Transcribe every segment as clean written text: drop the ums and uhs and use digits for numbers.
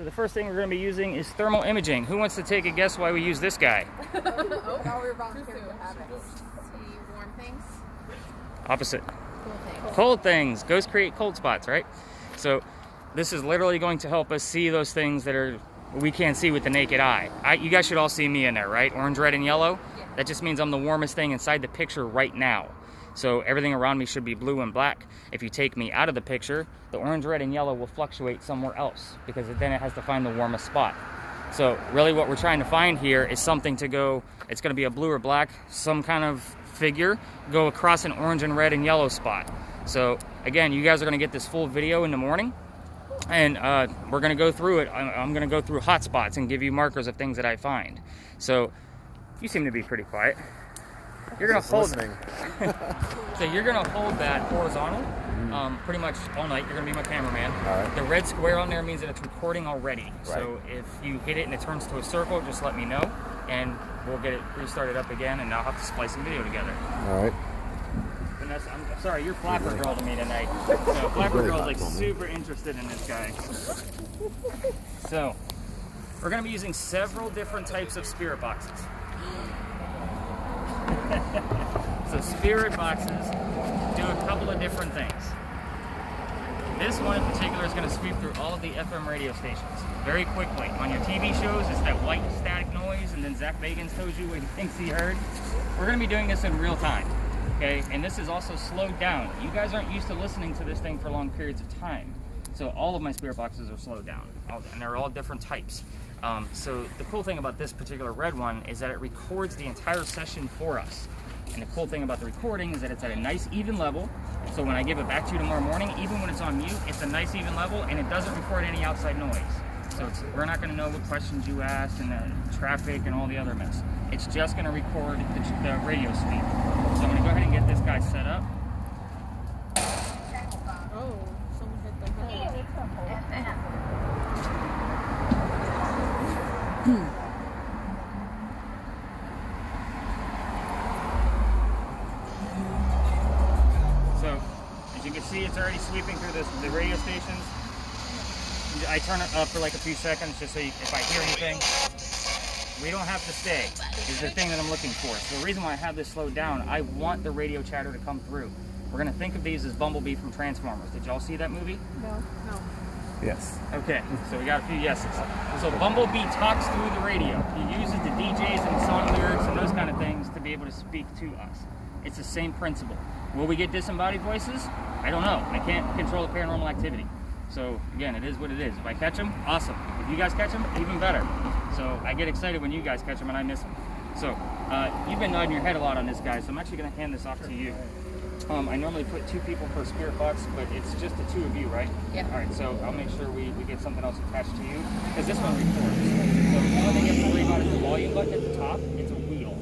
So the first thing we're going to be using is thermal imaging. Who wants to take a guess why we use this guy? We're volunteering to have it. See warm things? Opposite. Cool things. Cold things. Ghosts create cold spots, right? So this is literally going to help us see those things that we can't see with the naked eye. You guys should all see me in there, right? Orange, red, and yellow. Yeah. That just means I'm the warmest thing inside the picture right now. So everything around me should be blue and black. If you take me out of the picture, the orange, red, and yellow will fluctuate somewhere else because then it has to find the warmest spot. So really what we're trying to find here is something to go, it's going to be a blue or black, some kind of figure, go across an orange and red and yellow spot. So again, you guys are going to get this full video in the morning, and we're going to go through it. I'm going to go through hot spots and give you markers of things that I find. So you seem to be pretty quiet. You're going to hold so you're going to hold that horizontal pretty much all night. You're going to be my cameraman. All right. The red square on there means that it's recording already. Right. So if you hit it and it turns to a circle, just let me know, and we'll get it restarted up again, and I'll have to splice some video together. All right. Vanessa, I'm sorry, you're Flapper Girl to me tonight. So Flapper Girl's like super interested in this guy. So we're going to be using several different types of spirit boxes. So spirit boxes do a couple of different things. This one in particular is going to sweep through all of the FM radio stations very quickly. On your TV shows, it's that white static noise, and then Zach Bagans tells you what he thinks he heard. We're going to be doing this in real time, okay? And this is also slowed down. You guys aren't used to listening to this thing for long periods of time. So all of my spirit boxes are slowed down, and they're all different types. So the cool thing about this particular red one is that it records the entire session for us. And the cool thing about the recording is that it's at a nice even level. So when I give it back to you tomorrow morning, even when it's on mute, it's a nice even level, and it doesn't record any outside noise. So we're not going to know what questions you asked and the traffic and all the other mess. It's just going to record the radio speed. So I'm going to go ahead and get this guy set up. Oh, someone hit the head. So, as you can see, it's already sweeping through the radio stations. I turn it up for like a few seconds just so if I hear anything, we don't have to stay, is the thing that I'm looking for. So the reason why I have this slowed down, I want the radio chatter to come through. We're going to think of these as Bumblebee from Transformers. Did y'all see that movie? No. Yes. Okay, so we got a few yeses. So Bumblebee talks through the radio. He uses the DJs and the song lyrics and those kind of things to be able to speak to us. It's the same principle. Will we get disembodied voices? I don't know. I can't control the paranormal activity. So again, it is what it is. If I catch them, awesome. If you guys catch them, even better. So I get excited when you guys catch them and I miss them. So you've been nodding your head a lot on this guy, so I'm actually going to hand this off to you. I normally put 2 people per spirit box, but it's just the 2 of you, right? Yeah. All right, so I'll make sure we get something else attached to you, because this one records. So the only thing you have to worry about is the volume button at the top. It's a wheel.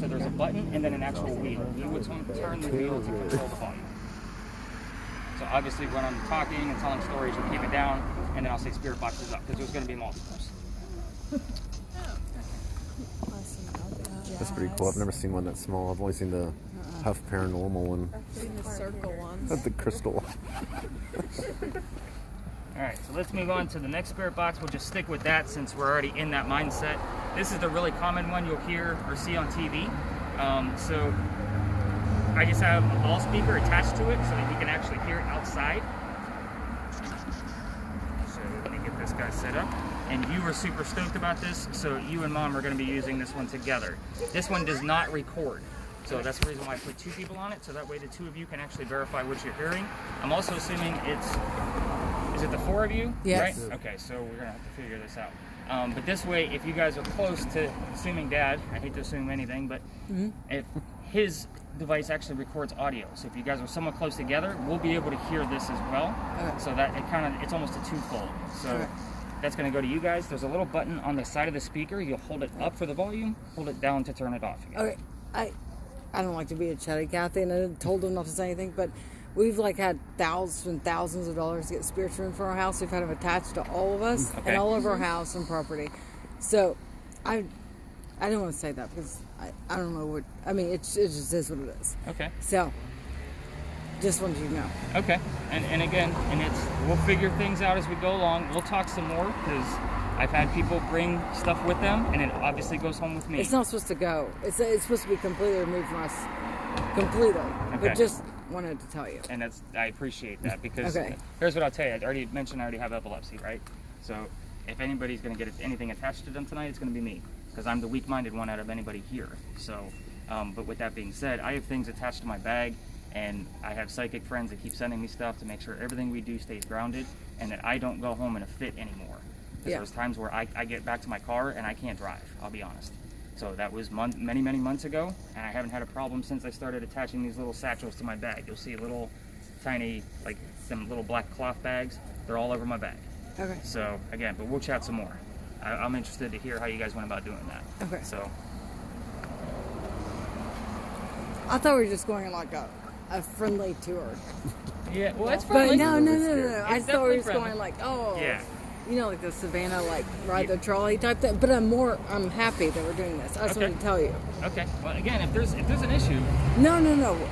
So there's a button and then an actual wheel. You would turn the wheel to control the volume. So obviously when I'm talking and telling stories, we'll keep it down, and then I'll say spirit boxes up, because there's going to be multiples. That's pretty cool. I've never seen one that small. I've only seen the Huff Paranormal one. I've seen the circle ones. The crystal one. Alright, so let's move on to the next spirit box. We'll just stick with that since we're already in that mindset. This is the really common one you'll hear or see on TV. So I just have a ball speaker attached to it so that you can actually hear it outside. So let me get this guy set up. And you were super stoked about this, so you and Mom are going to be using this one together. This one does not record. So that's the reason why I put 2 people on it, so that way the 2 of you can actually verify what you're hearing. I'm also assuming is it the 4 of you? Yes. Right? Okay, so we're gonna have to figure this out. But this way, if you guys are close to, assuming Dad, I hate to assume anything, but if his device actually records audio, so if you guys are somewhat close together, we'll be able to hear this as well. Okay. So that it's almost a twofold. So that's gonna go to you guys. There's a little button on the side of the speaker. You'll hold it up for the volume, hold it down to turn it off again. Okay, I don't like to be a chatty Cathy, and I told them not to say anything, but we've like had thousands and thousands of dollars to get spirits room for our house. We've had them attached to all of us and all over our house and property. So I don't want to say that because I don't know what, I mean, it just is what it is. Okay. So Just wanted you to know. Okay, and again, we'll figure things out as we go along. We'll talk some more because I've had people bring stuff with them, and it obviously goes home with me. It's not supposed to go. It's supposed to be completely removed from us, completely. Okay. But just wanted to tell you. And I appreciate that because Okay. Here's what I'll tell you. I already mentioned I already have epilepsy, right? So if anybody's going to get anything attached to them tonight, it's going to be me because I'm the weak-minded one out of anybody here. So, but with that being said, I have things attached to my bag. And I have psychic friends that keep sending me stuff to make sure everything we do stays grounded and that I don't go home in a fit anymore. Yeah. There's times where I get back to my car and I can't drive, I'll be honest. So that was many months ago, and I haven't had a problem since I started attaching these little satchels to my bag. You'll see little tiny, like some little black cloth bags. They're all over my bag. Okay. So again, but we'll chat some more. I'm interested to hear how you guys went about doing that. Okay. So I thought we were just going on like a friendly tour. yeah, well, it's But friendly. no. I It's thought we were definitely just going friendly. like, oh, Yeah. you know, like the Savannah, like ride the trolley type thing. But I'm happy that we're doing this. I just Okay. wanted to tell you. Okay. Well, again, if there's an issue, No.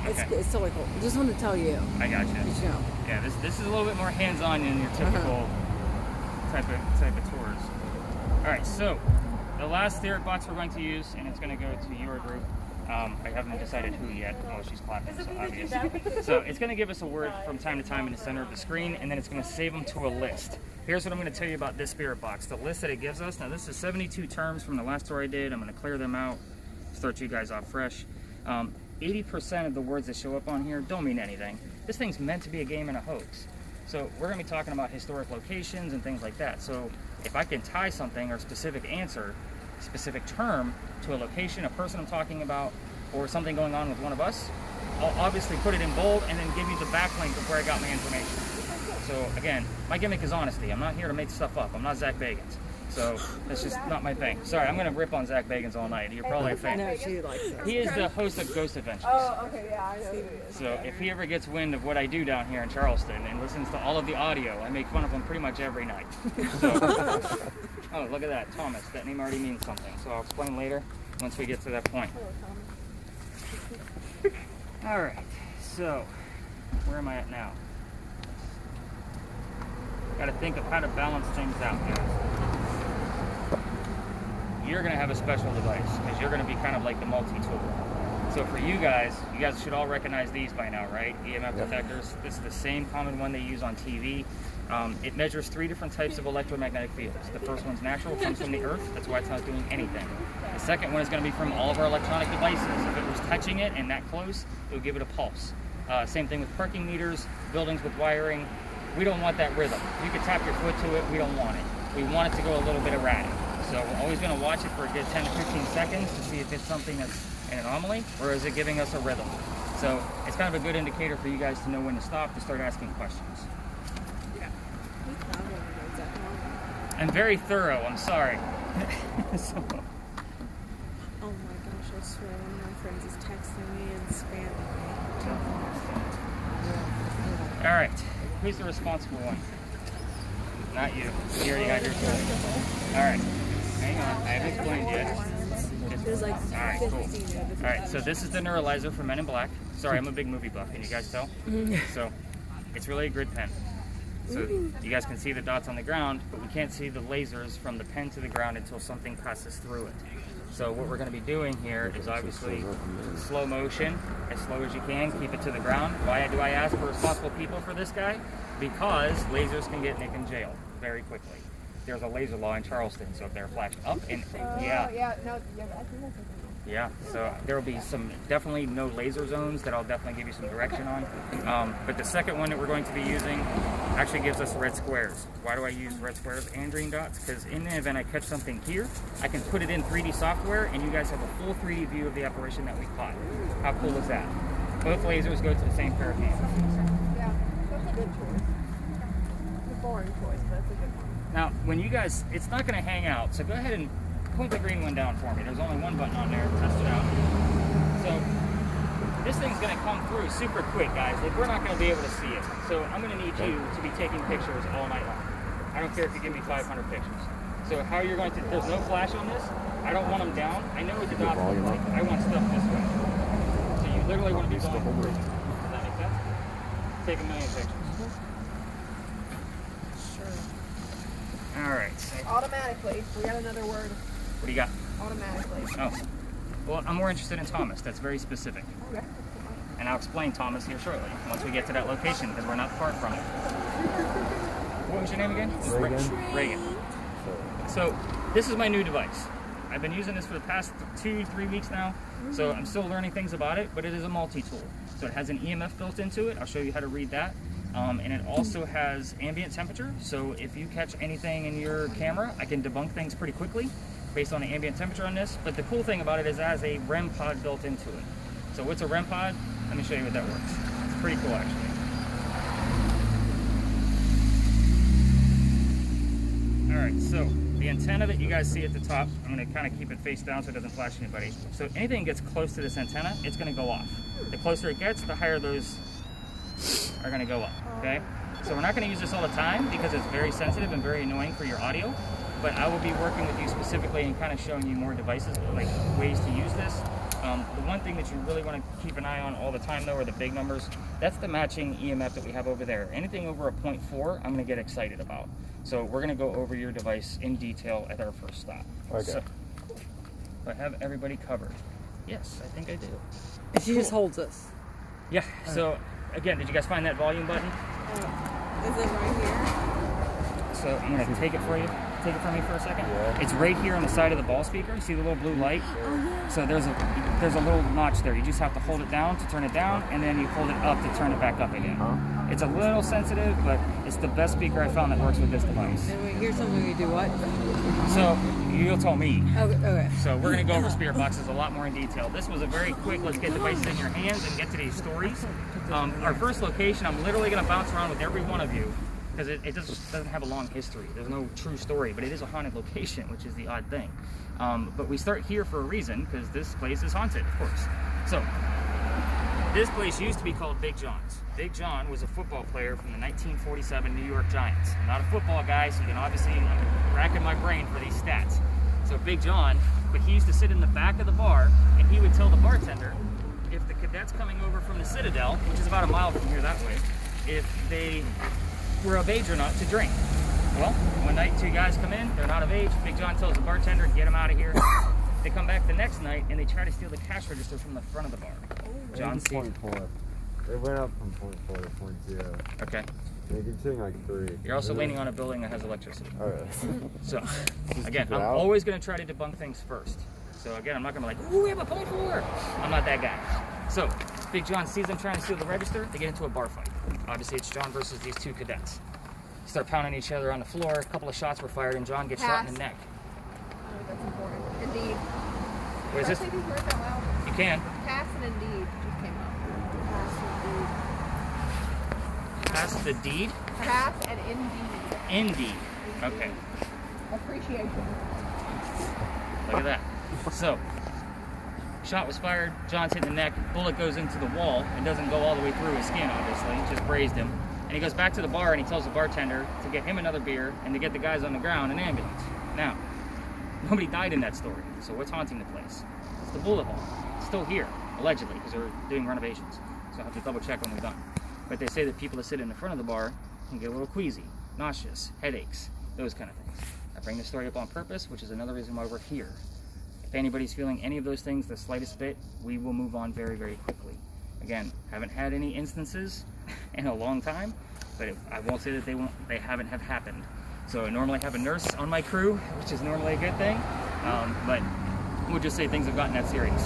Okay. It's totally cool. Just wanted to tell you. I got you. Did you know? Yeah, this is a little bit more hands-on than your typical type of tours. All right, so the last spirit box we're going to use, and it's going to go to your group. I haven't decided who yet. Oh, she's clapping, so obvious. So it's going to give us a word from time to time in the center of the screen, and then it's going to save them to a list. Here's what I'm going to tell you about this spirit box. The list that it gives us. Now, this is 72 terms from the last tour I did. I'm going to clear them out, start you guys off fresh. 80% of the words that show up on here don't mean anything. This thing's meant to be a game and a hoax. So we're going to be talking about historic locations and things like that. So if I can tie something or a specific answer, specific term to a location, a person I'm talking about, or something going on with one of us, I'll obviously put it in bold and then give you the backlink of where I got my information. So again, my gimmick is honesty. I'm not here to make stuff up. I'm not Zach Bagans. So that's just not my thing. Sorry, I'm going to rip on Zach Bagans all night. You're probably a fan. No, she likes it. He is the host of Ghost Adventures. Oh, okay, yeah, I know who he is. So if he ever gets wind of what I do down here in Charleston and listens to all of the audio, I make fun of him pretty much every night. So, oh, look at that, Thomas. That name already means something. So I'll explain later once we get to that point. All right, so where am I at now? Got to think of how to balance things out, guys. You're going to have a special device because you're going to be kind of like the multi-tool. So for you guys should all recognize these by now, right? EMF detectors. This is the same common one they use on TV. It measures 3 different types of electromagnetic fields. The first one's natural, comes from the earth. That's why it's not doing anything. The second one is going to be from all of our electronic devices. If it was touching it and that close, it would give it a pulse. Same thing with parking meters, buildings with wiring. We don't want that rhythm. You could tap your foot to it. We don't want it. We want it to go a little bit erratic. So we're always going to watch it for a good 10 to 15 seconds to see if it's something that's an anomaly or is it giving us a rhythm. So it's kind of a good indicator for you guys to know when to stop, to start asking questions. I'm very thorough, I'm sorry. So, Oh my gosh, I swear one of my friends is texting me and spamming me. all right, who's the responsible one? Not you. You already got your turn. All right, hang on, I haven't explained yet. There's like All right, cool. 15 of them. All right, so this is the neuralizer for Men in Black. Sorry, I'm a big movie buff. Can you guys tell? So it's really a grid pen. So you guys can see the dots on the ground, but we can't see the lasers from the pen to the ground until something passes through it. So what we're going to be doing here is obviously slow motion, as slow as you can, keep it to the ground. Why do I ask for responsible people for this guy? Because lasers can get Nick in jail very quickly. There's a laser law in Charleston, so if they're flashed up and Yeah, no, yeah, I think that's okay. yeah, so there will be some definitely no laser zones that I'll definitely give you some direction on. But the second one that we're going to be using actually gives us red squares. Why do I use red squares and green dots? Because in the event I catch something here, I can put it in 3D software and you guys have a full 3D view of the apparition that we caught. How cool is that? Both lasers go to the same pair of hands. Yeah, that's a good choice. It's a boring choice, but it's a good one. Now, when you guys, it's not going to hang out, so go ahead and point the green one down for me. There's only one button on there. Test it out. So this thing's going to come through super quick, guys. Like, we're not going to be able to see it. So I'm going to need you to be taking pictures all night long. I don't care if you give me 500 pictures. So how you're going to, there's no flash on this. I don't want them down. I know what the dots look like. I want stuff this way. So you literally want to be going through. Does that make sense? take a million pictures. Sure. All right. So Automatically. We got another word. what do you got? Automatically. Oh, well, I'm more interested in Thomas. That's very specific. Okay. And I'll explain Thomas here shortly, once we get to that location, because we're not far from it. What was your name again? Reagan. Reagan. So, this is my new device. I've been using this for the past 2-3 weeks now, so I'm still learning things about it, but it is a multi-tool. So it has an EMF built into it. I'll show you how to read that. And it also has ambient temperature, so if you catch anything in your camera, I can debunk things pretty quickly based on the ambient temperature on this. But the cool thing about it is it has a REM pod built into it. So what's a REM pod? Let me show you what that works. It's pretty cool, actually. All right, so the antenna that you guys see at the top, I'm going to kind of keep it face down so it doesn't flash anybody. So anything that gets close to this antenna, it's going to go off. The closer it gets, the higher those are going to go up, okay? So we're not going to use this all the time because it's very sensitive and very annoying for your audio, but I will be working with you specifically and kind of showing you more devices, like ways to use this. The one thing that you really want to keep an eye on all the time though are the big numbers. That's the matching EMF that we have over there. Anything over a 0.4, I'm going to get excited about. So we're going to go over your device in detail at our first stop. Okay. So, do I have everybody covered? Yes, I think I do. And she just holds us. Yeah, so again, did you guys find that volume button? Is it right here? So I'm going to take it for you. Take it from me for a second. Yeah. It's right here on the side of the ball speaker. See the little blue light? So there's a little notch there. You just have to hold it down to turn it down, and then you hold it up to turn it back up again. It's a little sensitive, but it's the best speaker I found that works with this device. And we hear something, we do what? So you'll tell me. Okay. So we're going to go over spirit boxes a lot more in detail. This was a very quick, let's get devices in your hands and get to these stories. Our first location, I'm literally going to bounce around with every one of you because it doesn't have a long history. There's no true story, but it is a haunted location, which is the odd thing. But we start here for a reason because this place is haunted, of course. So this place used to be called Big John's. Big John was a football player from the 1947 New York Giants. I'm not a football guy, so you can obviously, I'm racking my brain for these stats. So Big John, but he used to sit in the back of the bar, and he would tell the bartender if the cadets coming over from the Citadel, which is about a mile from here that way, if they were of age or not to drink. Well, one night, two guys come in, they're not of age. Big John tells the bartender, get them out of here. They come back the next night, and they try to steal the cash register from the front of the bar. John sees. 0.4. It went up from 0.4 to 0.0. Okay. They keep saying like 3. You're also leaning on a building that has electricity. Alright. So, again, keep it I'm out. always going to try to debunk things first. So again, I'm not going to be like, ooh, we have a 0.4. I'm not that guy. So, Big John sees them trying to steal the register. They get into a bar fight. Obviously, it's John versus these two cadets. Start pounding each other on the floor. A couple of shots were fired, and John gets shot in the neck. Oh, that's important. Indeed. What is Can I this? say these words out loud? You can. Pass and indeed just came up. Pass Pass and indeed. the deed. Pass and indeed. Indeed. Okay. Appreciation. Look at that. So, shot was fired. John's hit in the neck. Bullet goes into the wall and doesn't go all the way through his skin, obviously. It just grazed him. And he goes back to the bar and he tells the bartender to get him another beer and to get the guys on the ground an ambulance. Now, nobody died in that story. So what's haunting the place? It's the bullet hole. It's still here, allegedly, because they're doing renovations. So I'll have to double check when we're done. But they say that people that sit in the front of the bar can get a little queasy, nauseous, headaches, those kind of things. I bring this story up on purpose, which is another reason why we're here. If anybody's feeling any of those things the slightest bit, we will move on very, very quickly. Again, haven't had any instances in a long time, but I won't say that they haven't have happened. So I normally have a nurse on my crew, which is normally a good thing, but we'll just say things have gotten that serious.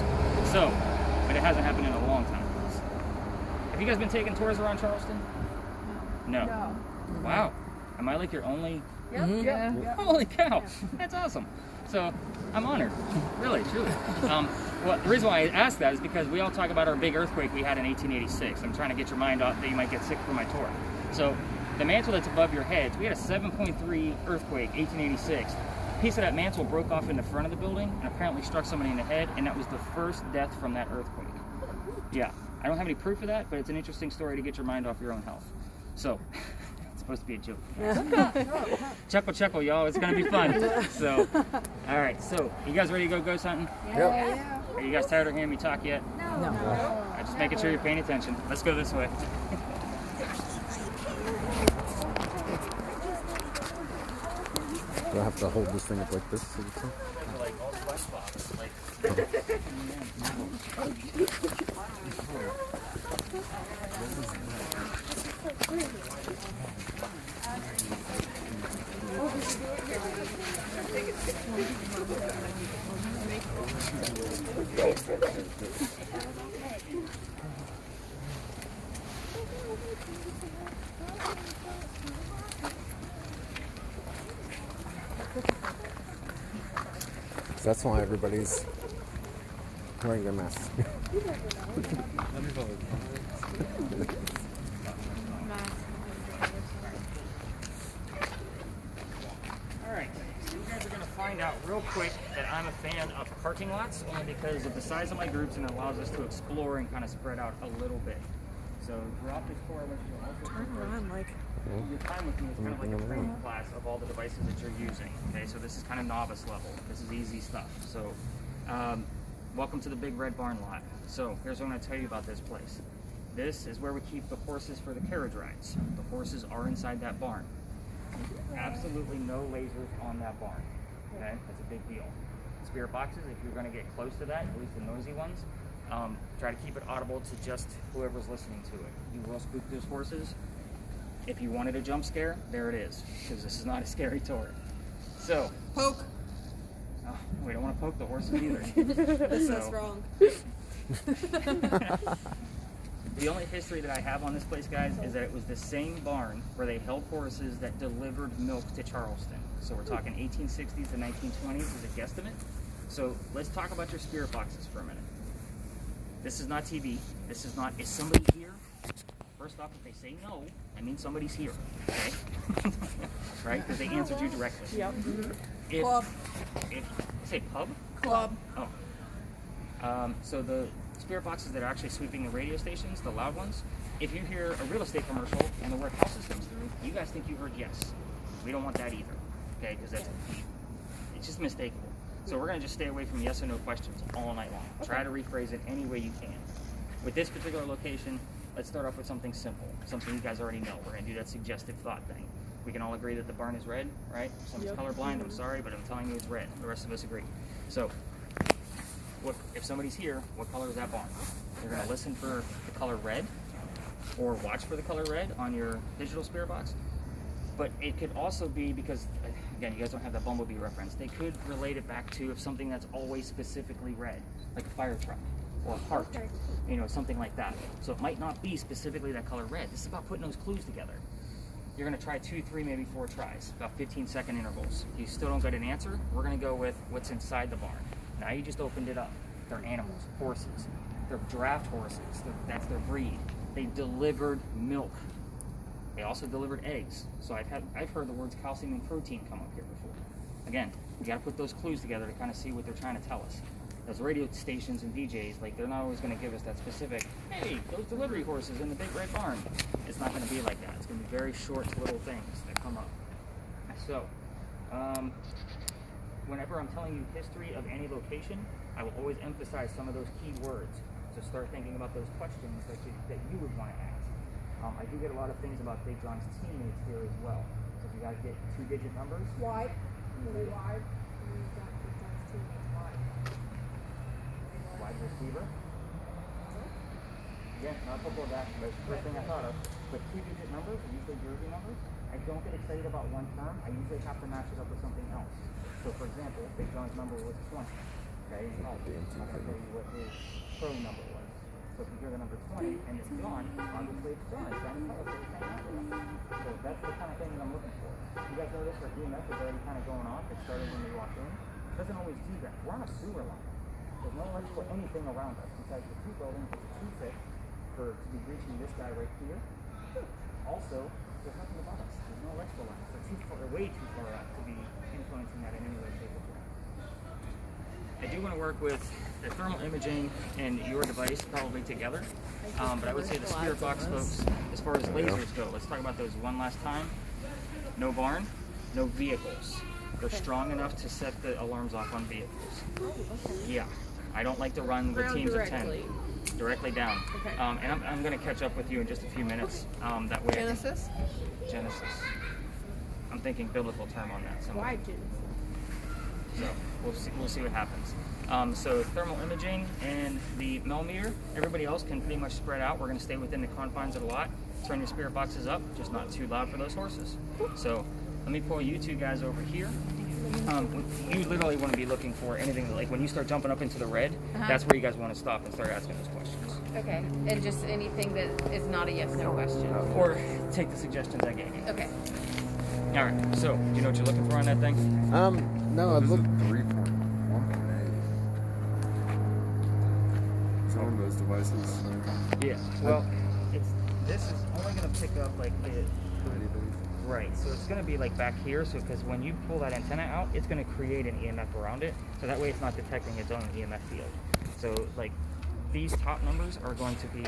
So, but it hasn't happened in a long time. Have you guys been taking tours around Charleston? No. No. Wow. Am I like your only? Yep. Yeah. Holy cow, that's awesome. So I'm honored, really, truly. Well, the reason why I asked that is because we all talk about our big earthquake we had in 1886. I'm trying to get your mind off that you might get sick from my tour. So the mantle that's above your heads, we had a 7.3 earthquake, 1886. A piece of that mantle broke off in the front of the building and apparently struck somebody in the head, and that was the first death from that earthquake. Yeah, I don't have any proof of that, but it's an interesting story to get your mind off your own health. So, it's supposed to be a joke. Chuckle, chuckle, y'all. It's going to be fun. So, all right. So, you guys ready to go ghost hunting? Yeah. Are you guys tired of hearing me talk yet? No. I'm just making sure you're paying attention. Let's go this way. Do I have to hold this thing up like this? Like all sweatbox, like. So that's why everybody's wearing their masks. Alright, so you guys are going to find out real quick that I'm a fan of parking lots only because of the size of my groups, and it allows us to explore and kind of spread out a little bit. So throughout this tour, which you'll also Turn around, like. your time with me is kind of like a training class of all the devices that you're using. Okay, so this is kind of novice level. This is easy stuff. So welcome to the Big Red Barn lot. So here's what I'm going to tell you about this place. This is where we keep the horses for the carriage rides. The horses are inside that barn. Absolutely no lasers on that barn. Okay, that's a big deal. Spirit boxes, if you're going to get close to that, at least the noisy ones, try to keep it audible to just whoever's listening to it. You will spook those horses. If you wanted a jump scare, there it is, because this is not a scary tour. So, Poke. oh, we don't want to poke the horses either. This is wrong. The only history that I have on this place, guys, is that it was the same barn where they held horses that delivered milk to Charleston. So we're talking 1860s to 1920s as a guesstimate. So let's talk about your spirit boxes for a minute. This is not TV. This is not, is somebody here? First off, if they say no, that means somebody's here, okay? Right? Because they answered you directly. Yep. If say pub? Club. Oh. So the spirit boxes that are actually sweeping the radio stations, the loud ones, if you hear a real estate commercial and the word houses comes through, you guys think you heard yes. We don't want that either, okay? Because that's, it's just mistakable. So we're going to just stay away from yes or no questions all night long. Try to rephrase it any way you can. With this particular location, let's start off with something simple, something you guys already know. We're going to do that suggestive thought thing. We can all agree that the barn is red, right? If someone's colorblind, I'm sorry, but I'm telling you it's red. The rest of us agree. So, if somebody's here, what color is that barn? You're going to listen for the color red, or watch for the color red on your digital spirit box. But it could also be because, again, you guys don't have that bumblebee reference. They could relate it back to if something that's always specifically red, like a fire truck or a heart, you know, something like that. So it might not be specifically that color red. This is about putting those clues together. You're going to try 2, 3, maybe 4 tries, about 15-second intervals. If you still don't get an answer, we're going to go with what's inside the barn. Now you just opened it up. They're animals, horses. They're draft horses. That's their breed. They delivered milk. They also delivered eggs. So I've heard the words calcium and protein come up here before. Again, you got to put those clues together to kind of see what they're trying to tell us. Those radio stations and DJs, like, they're not always going to give us that specific, hey, those delivery horses in the Big Red Barn. It's not going to be like that. It's going to be very short little things that come up. So, whenever I'm telling you history of any location, I will always emphasize some of those key words. So start thinking about those questions that you would want to ask. I do get a lot of things about Big John's teammates here as well. So if you guys get 2-digit numbers. Wide. Really wide. Wide receiver. Yeah, not football back, but first thing I thought of. But 2-digit numbers are usually jersey numbers. I don't get excited about one term. I usually have to match it up with something else. So for example, Big John's number was 20. Okay, I'll tell you what his pro number was. So if you hear the number 20 and it's John, obviously it's John. It's John Color, so it's same number. So that's the kind of thing that I'm looking for. You guys notice our EMF is already kind of going off. It started when we walked in. It doesn't always do that. We're on a sewer line. There's no electrical anything around us besides the 2 buildings. It's a 2-fit to be reaching this guy right here. Also, there's nothing above us. There's no electrical lines. They're way too far out to be influencing that in any way, shape, or form. I do want to work with the thermal imaging and your device probably together, but I would say the spirit box folks, as far as lasers go, let's talk about those one last time. No barn, no vehicles. They're strong enough to set the alarms off on vehicles. Yeah, I don't like to run with teams of 10. Directly down. Okay. And I'm going to catch up with you in just a few minutes. That way. Genesis? Genesis. I'm thinking biblical term on that. Somewhere. Why Genesis? So we'll see what happens. So thermal imaging and the millimeter, everybody else can pretty much spread out. We're going to stay within the confines of the lot. Turn your spirit boxes up, just not too loud for those horses. So let me pull you two guys over here. You literally want to be looking for anything like when you start jumping up into the red, that's where you guys want to stop and start asking those questions. Okay, and just anything that is not a yes/no question. Or take the suggestions I gave you. Okay. All right. So do you know what you're looking for on that thing? No, I've looked. 3.1.8. Some of those devices. Yeah. Well, this is only going to pick up like the. Right, so it's going to be like back here, so because when you pull that antenna out, it's going to create an EMF around it, so that way it's not detecting its own EMF field. So like these top numbers are going to be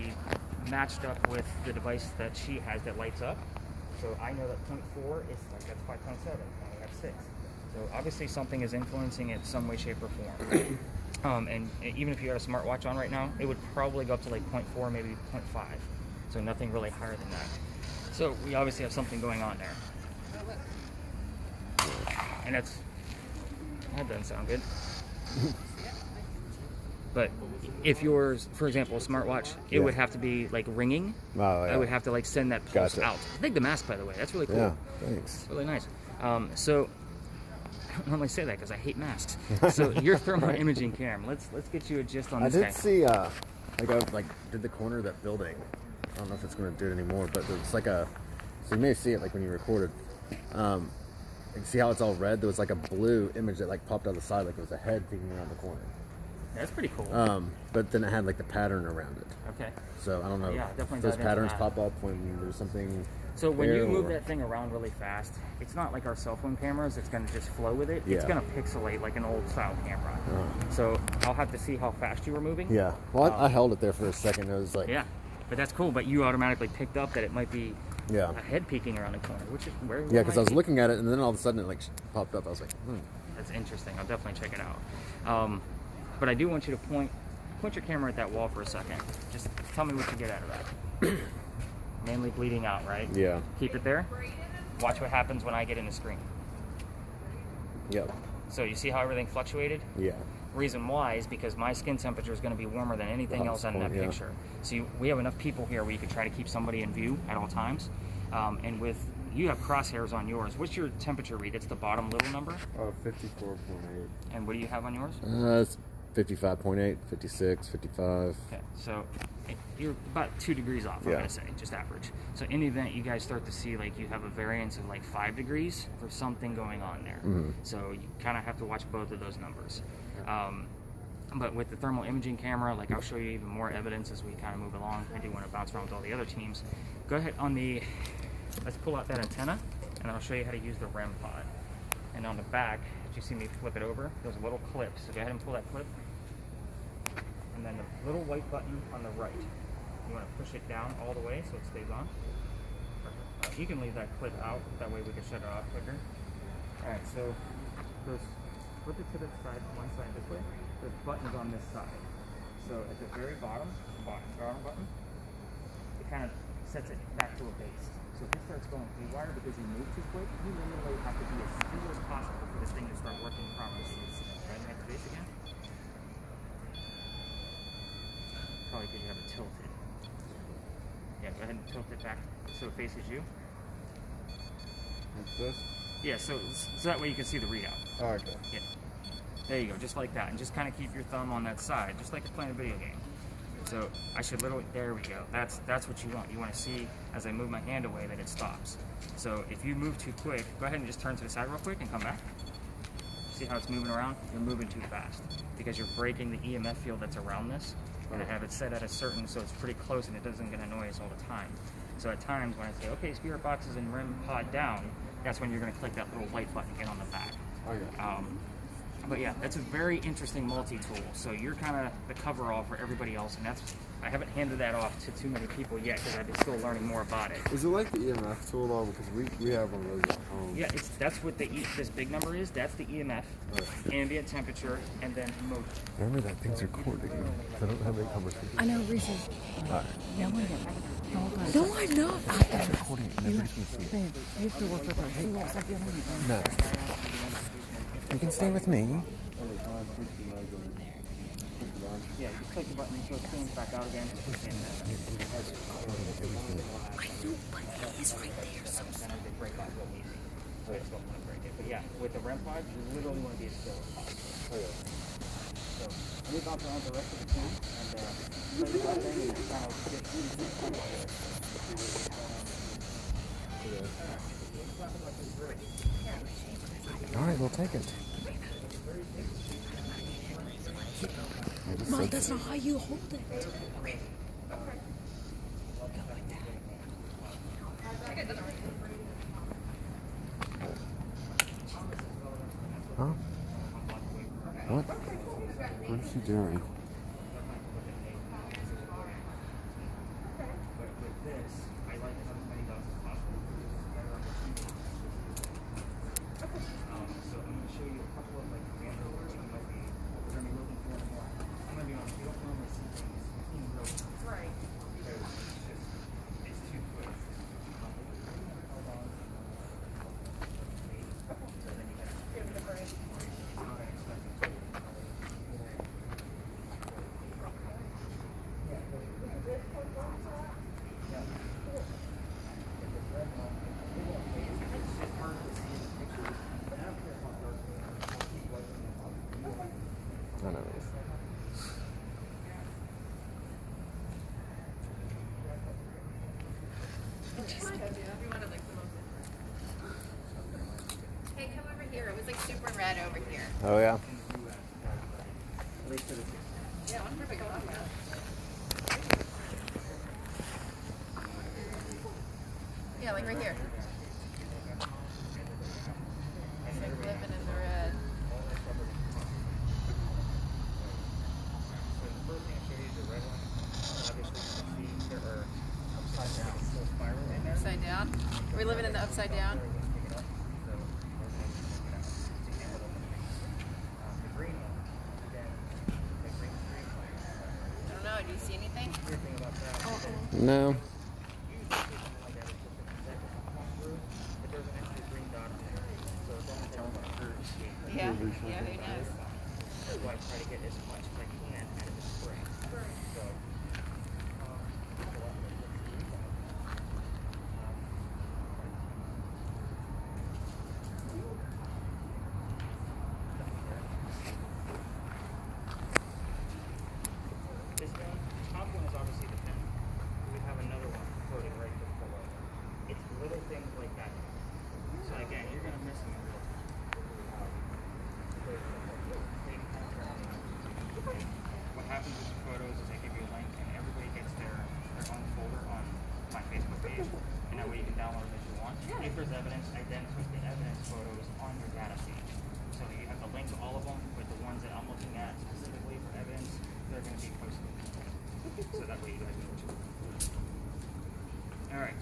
matched up with the device that she has that lights up. So I know that 0.4 is like that's 5.7, and we have 6. So obviously something is influencing it some way, shape, or form. And even if you had a smartwatch on right now, it would probably go up to like 0.4, maybe 0.5. So nothing really higher than that. So we obviously have something going on there. And that doesn't sound good. But if yours, for example, a smartwatch, it would have to be like ringing. Oh, yeah. I would have to like send that pulse Gotcha. out. I think the mask, by the way, that's really cool. Yeah, thanks. It's really nice. So I don't normally say that because I hate masks. So your thermal imaging cam. Let's get you a gist on this I guy. did see, I did the corner of that building. I don't know if it's going to do it anymore, but there's like so you may see it like when you recorded. You can see how it's all red. There was like a blue image that like popped out the side, like it was a head peeking around the corner. That's pretty cool. But then it had like the pattern around it. Okay. So I don't know. Yeah, definitely if those dive into patterns that. pop up when there's something. So when there, you move or- that thing around really fast, it's not like our cell phone cameras. It's going to just flow with it. It's Yeah. going to pixelate like an old style camera. So I'll have to see how fast you were moving. Yeah. Well, I held it there for a second. It was like. Yeah. But that's cool. But you automatically picked up that it might be Yeah. a head peeking around the corner, which is where. Yeah, because I was looking at it, and then all of a sudden it like popped up. I was like, That's interesting. I'll definitely check it out. But I do want you to point your camera at that wall for a second. Just tell me what you get out of that. Mainly bleeding out, right? Yeah. Keep it there. Watch what happens when I get in the screen. Yep. So you see how everything fluctuated? Yeah. Reason why is because my skin temperature is going to be warmer than anything else on that Yeah. picture. So we have enough people here where you can try to keep somebody in view at all times. And with you have crosshairs on yours. What's your temperature read? It's the bottom little number. 54.8. And what do you have on yours? It's 55.8, 56, 55. Okay, so you're about 2 degrees off, I'm Yeah. going to say, just average. So in the event you guys start to see like you have a variance of like 5 degrees, there's something going on there. So you kind of have to watch both of those numbers. But with the thermal imaging camera, like I'll show you even more evidence as we kind of move along. I do want to bounce around with all the other teams. Go ahead let's pull out that antenna, and I'll show you how to use the REM pod. And on the back, if you see me flip it over, there's a little clip. So go ahead and pull that clip. And then the little white button on the right. You want to push it down all the way so it stays on. Perfect. You can leave that clip out, that way we can shut it off quicker. Alright, so flip it to the side, one side this way. The button's on this side. So at the very bottom button, it kind of sets it back to a base. So if it starts going haywire because you move too quick, you literally have to be as still as possible for this thing to start working properly. So go ahead and hit the base again. Probably because you have it tilted. Yeah, go ahead and tilt it back so it faces you. Like this? Yeah, so that way you can see the readout. Oh, okay. Yeah. There you go, just like that. And just kind of keep your thumb on that side, just like you're playing a video game. So I should literally, there we go. That's what you want. You want to see, as I move my hand away, that it stops. So if you move too quick, go ahead and just turn to the side real quick and come back. See how it's moving around? You're moving too fast because you're breaking the EMF field that's around this. And I have it set at a certain, so it's pretty close and it doesn't get a noise all the time. So at times when I say, okay, spirit box is in REM pod down, that's when you're going to click that little white button again on the back. Okay. But yeah, that's a very interesting multi-tool. So you're kind of the cover-all for everybody else, and I haven't handed that off to too many people yet because I've been still learning more about it. Is it like the EMF tool though? Because we have one of those at home. Yeah, that's what this big number is. That's the EMF, ambient temperature, and then motor. Remember that thing's recording. I don't have any conversation. I know, Reese's. All right. Yeah, No, I'm not. I'm recording it. Nobody's gonna see it. Babe, you have to work with her. He won't stop yelling at No. You can stay with me. Yeah, just click the button so it spins back out again. I know, but he is right there. So Then as they break off, real easy. So I just don't want to break it. But yeah, with the REM pod, you literally want to be as still as possible. So let me bounce around the rest of the team and play the whole thing and kind of get through the thing. All right, we'll take it. Mom, that's not how you hold it. Huh? What? What is she doing? With this, I like to have as many dots as possible. So I'm going to show you a couple of like example words you might be we're going to be looking for more. I'm going to be honest, you don't normally see things in real time. Right. Because it's too quick. So then you have to give it a break. Not expecting. I know. Hey, come over here. It was like super red over here. Oh yeah. Yeah, one perfect one. Yeah, like right here. It's like living in the red. So the first thing I show you is the red one. Obviously, you can see there are upside down, still spiral in there. Upside down. Are we living in the upside down? The green one, again, the green streak. I don't know. Do you see anything? Weird thing about that. No. But there's an extra green dot on there. So it's only telling me Yeah. Yeah. Who knows? that's why I try to get as much as I can out of the spray. So, this one, the top one is obviously the pen. We have another one floating right just below. It's little things like that. So again, you're going to miss them in real time. What happens with the photos is I give you a link and everybody gets their own folder on my Facebook page. And that way you can download them as you want. If there's evidence, I then put the evidence photos on your data feed. So you have the link to all of them, but the ones that I'm looking at specifically for evidence, they're going to be posted. So that way you guys know what you're looking for. Alright.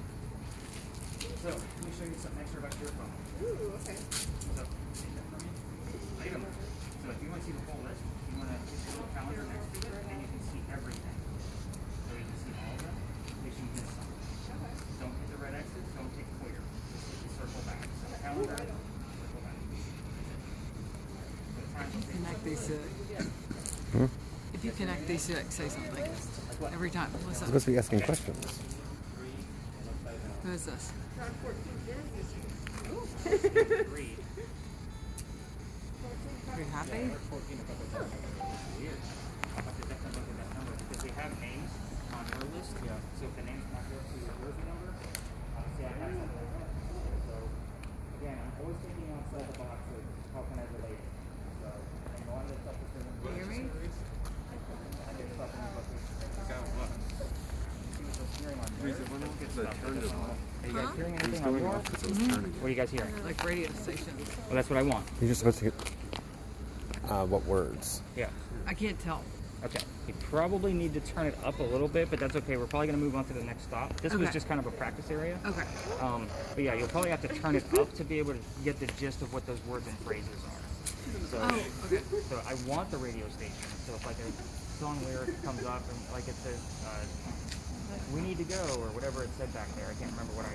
So, let me show you something extra about your phone. Ooh, okay. So, item. So if you want to see the full list, you want to hit the little calendar next to it, and then you can see everything. So you can see all of them, in case you miss some. Don't hit the red X's, don't hit clear. Just hit the circle back. So the calendar, circle back. So the time will take Connect these to it. Hmm? If you connect these to it, say something. Every time. I'm Listen. supposed to be asking questions. Who is this? Round 14 read. Are you happy? Weird. I'll have to definitely look at that number because we have names on your list. Yeah. So if the name's not there to your jersey number, see I have something like that. So again, I'm always thinking outside the box of how can I relate it. So and a lot of the stuff is doesn't You hear me? I get stuff in the book. Are you guys hearing anything on yours? What are you guys hearing? Like radio stations. Well, that's what I want. You're just supposed to get what words? Yeah. I can't tell. Okay. You probably need to turn it up a little bit, but that's okay. We're probably going to move on to the next stop. This was Okay. just kind of a practice area. Okay. But yeah, you'll probably have to turn it up to be able to get the gist of what those words and phrases are. So, Oh, okay. so I want the radio station. So if like a song lyric comes up and like it says, we need to go, or whatever it said back there. I can't remember what I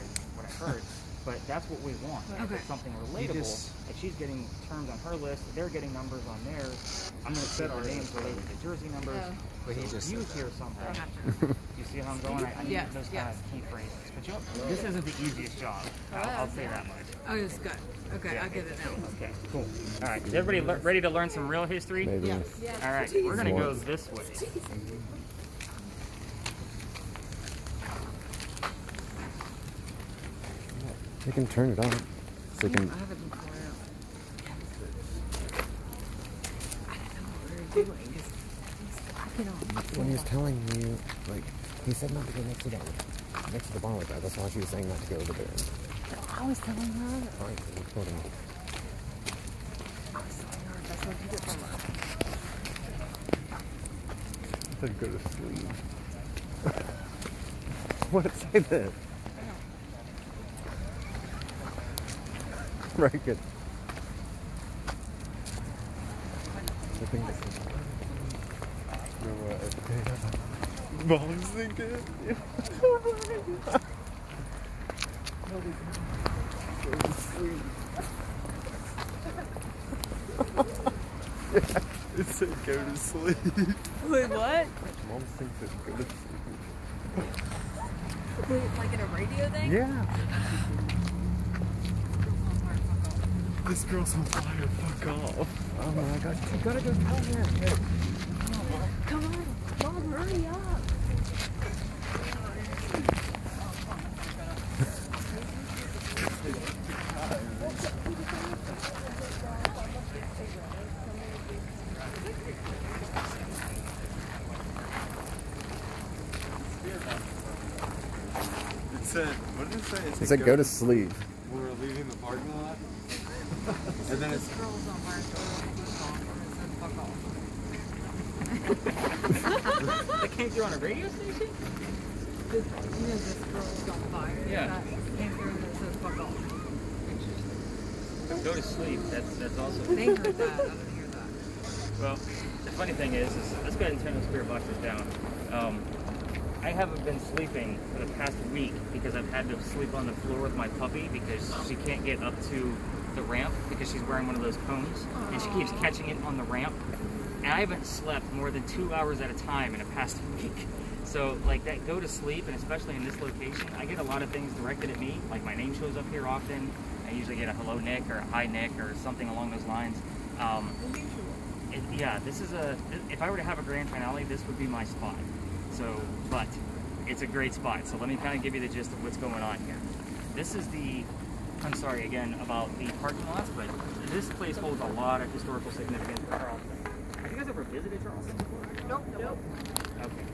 heard. But that's what we want. If it's something relatable, if she's getting terms on her list, they're getting numbers on theirs. I'm going to set our names related to jersey numbers. But he So just if you said hear something, you see how I'm going? I need those kind of key phrases. But this isn't the easiest job. I'll say that much. Oh, it's good. Okay, I get it now. Okay, cool. All right, is everybody ready to learn some real history? Maybe. Yes. All right, we're going to go this way. You can turn it on. So you can. I haven't been far out. I don't know what we were doing. He's walking on. When he was telling you, like, he said not to go next to the barn with that. That's why she was saying not to go over there. I was telling her. Alright, recording. I was telling her. That's what you get from her. I said go to sleep. What did it say then? Right, good. I think this is. You know what? Mom's thinking. Go to sleep. Yeah, it said go to sleep. Wait, what? Mom thinks it's go to sleep. Wait, like in a radio thing? Yeah. This girl's on fire, fuck off. Oh my god, you gotta go tell her. Come on, Mom, hurry up. It said, what did it say? It said go to sleep. We were leaving the parking lot. And then it's. Girls on fire. Fuck off. That came through on a radio station? This girl's on fire. Yeah. That came through and it says fuck off. Go to sleep. That's also. They heard that. I didn't hear that. Well, the funny thing is let's go ahead and turn those spirit boxes down. I haven't been sleeping for the past week because I've had to sleep on the floor with my puppy because she can't get up to the ramp because she's wearing one of those cones and she keeps catching it on the ramp. And I haven't slept more than 2 hours at a time in the past week. So like that go to sleep, and especially in this location, I get a lot of things directed at me. Like my name shows up here often. I usually get a hello Nick or a hi Nick or something along those lines. Yeah, this is if I were to have a grand finale, this would be my spot. So, but it's a great spot. So let me kind of give you the gist of what's going on here. This is I'm sorry again about the parking lots, but this place holds a lot of historical significance for Charleston. Have you guys ever visited Charleston before? Nope. Okay.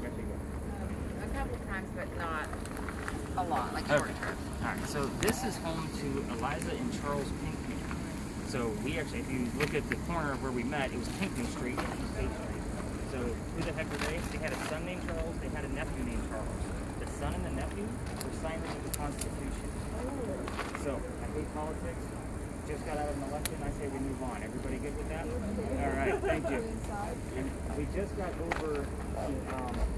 Actually, go. A couple times, but not a lot, like short term. Alright, so this is home to Eliza and Charles Pinckney. So we actually, if you look at the corner of where we met, it was Pinckney Street and East State Street. So who the heck were they? They had a son named Charles, they had a nephew named Charles. The son and the nephew were signers of the Constitution. So, I hate politics. Just got out of an election, I say we move on. Everybody good with that? Alright, thank you. And we just got over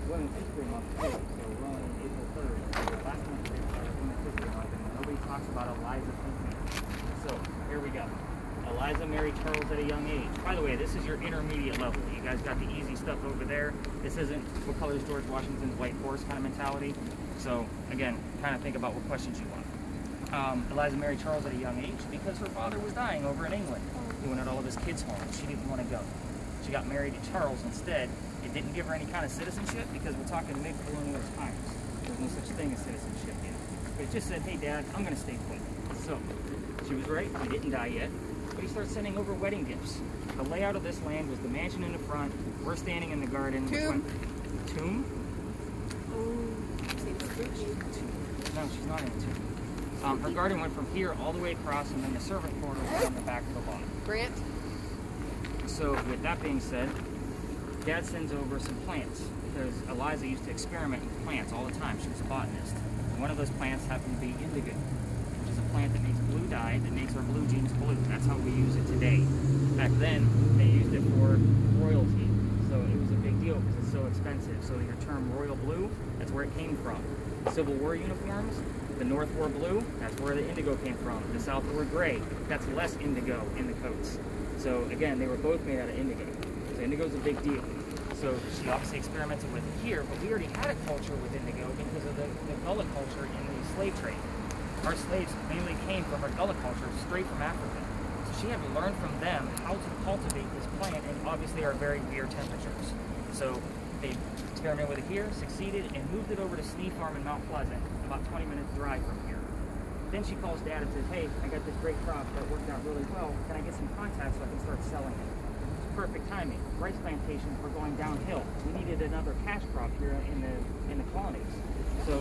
Women's History Month too. So we're on April 3rd. Last month we started Women's History Month and nobody talks about Eliza Pinckney. So, here we go. Eliza married Charles at a young age. By the way, this is your intermediate level. You guys got the easy stuff over there. This isn't what color is George Washington's white horse kind of mentality. So, again, kind of think about what questions you want. Eliza married Charles at a young age because her father was dying over in England. He wanted all of his kids home. She didn't want to go. She got married to Charles instead. It didn't give her any kind of citizenship because we're talking mid-colonial times. There's no such thing as citizenship yet. But it just said, hey, Dad, I'm going to stay put. So, she was right. He didn't die yet. But he starts sending over wedding gifts. The layout of this land was the mansion in the front. We're standing in the garden. Tomb. Tomb? No, she's not in a tomb. Her garden went from here all the way across, and then the servant quarter was on the back of the lot. Grant. So, with that being said, Dad sends over some plants because Eliza used to experiment with plants all the time. She was a botanist. And one of those plants happened to be indigo, which is a plant that makes blue dye that makes our blue jeans blue. That's how we use it today. Back then, they used it for royalty, so it was a big deal because it's so expensive. So your term royal blue That's where it came from. Civil War uniforms, the North wore blue, that's where the indigo came from. The South wore gray, that's less indigo in the coats. So again, they were both made out of indigo. So indigo's a big deal. So she obviously experimented with it here, but we already had a culture with indigo because of the gullah culture in the slave trade. Our slaves mainly came from our gullah culture straight from Africa. So she had to learn from them how to cultivate this plant in obviously our very weird temperatures. So they experimented with it here, succeeded, and moved it over to Snee Farm in Mount Pleasant, about 20 minutes drive from here. Then she calls Dad and says, hey, I got this great crop that worked out really well. Can I get some contacts so I can start selling it? Perfect timing. Rice plantations were going downhill. We needed another cash crop here in the colonies. So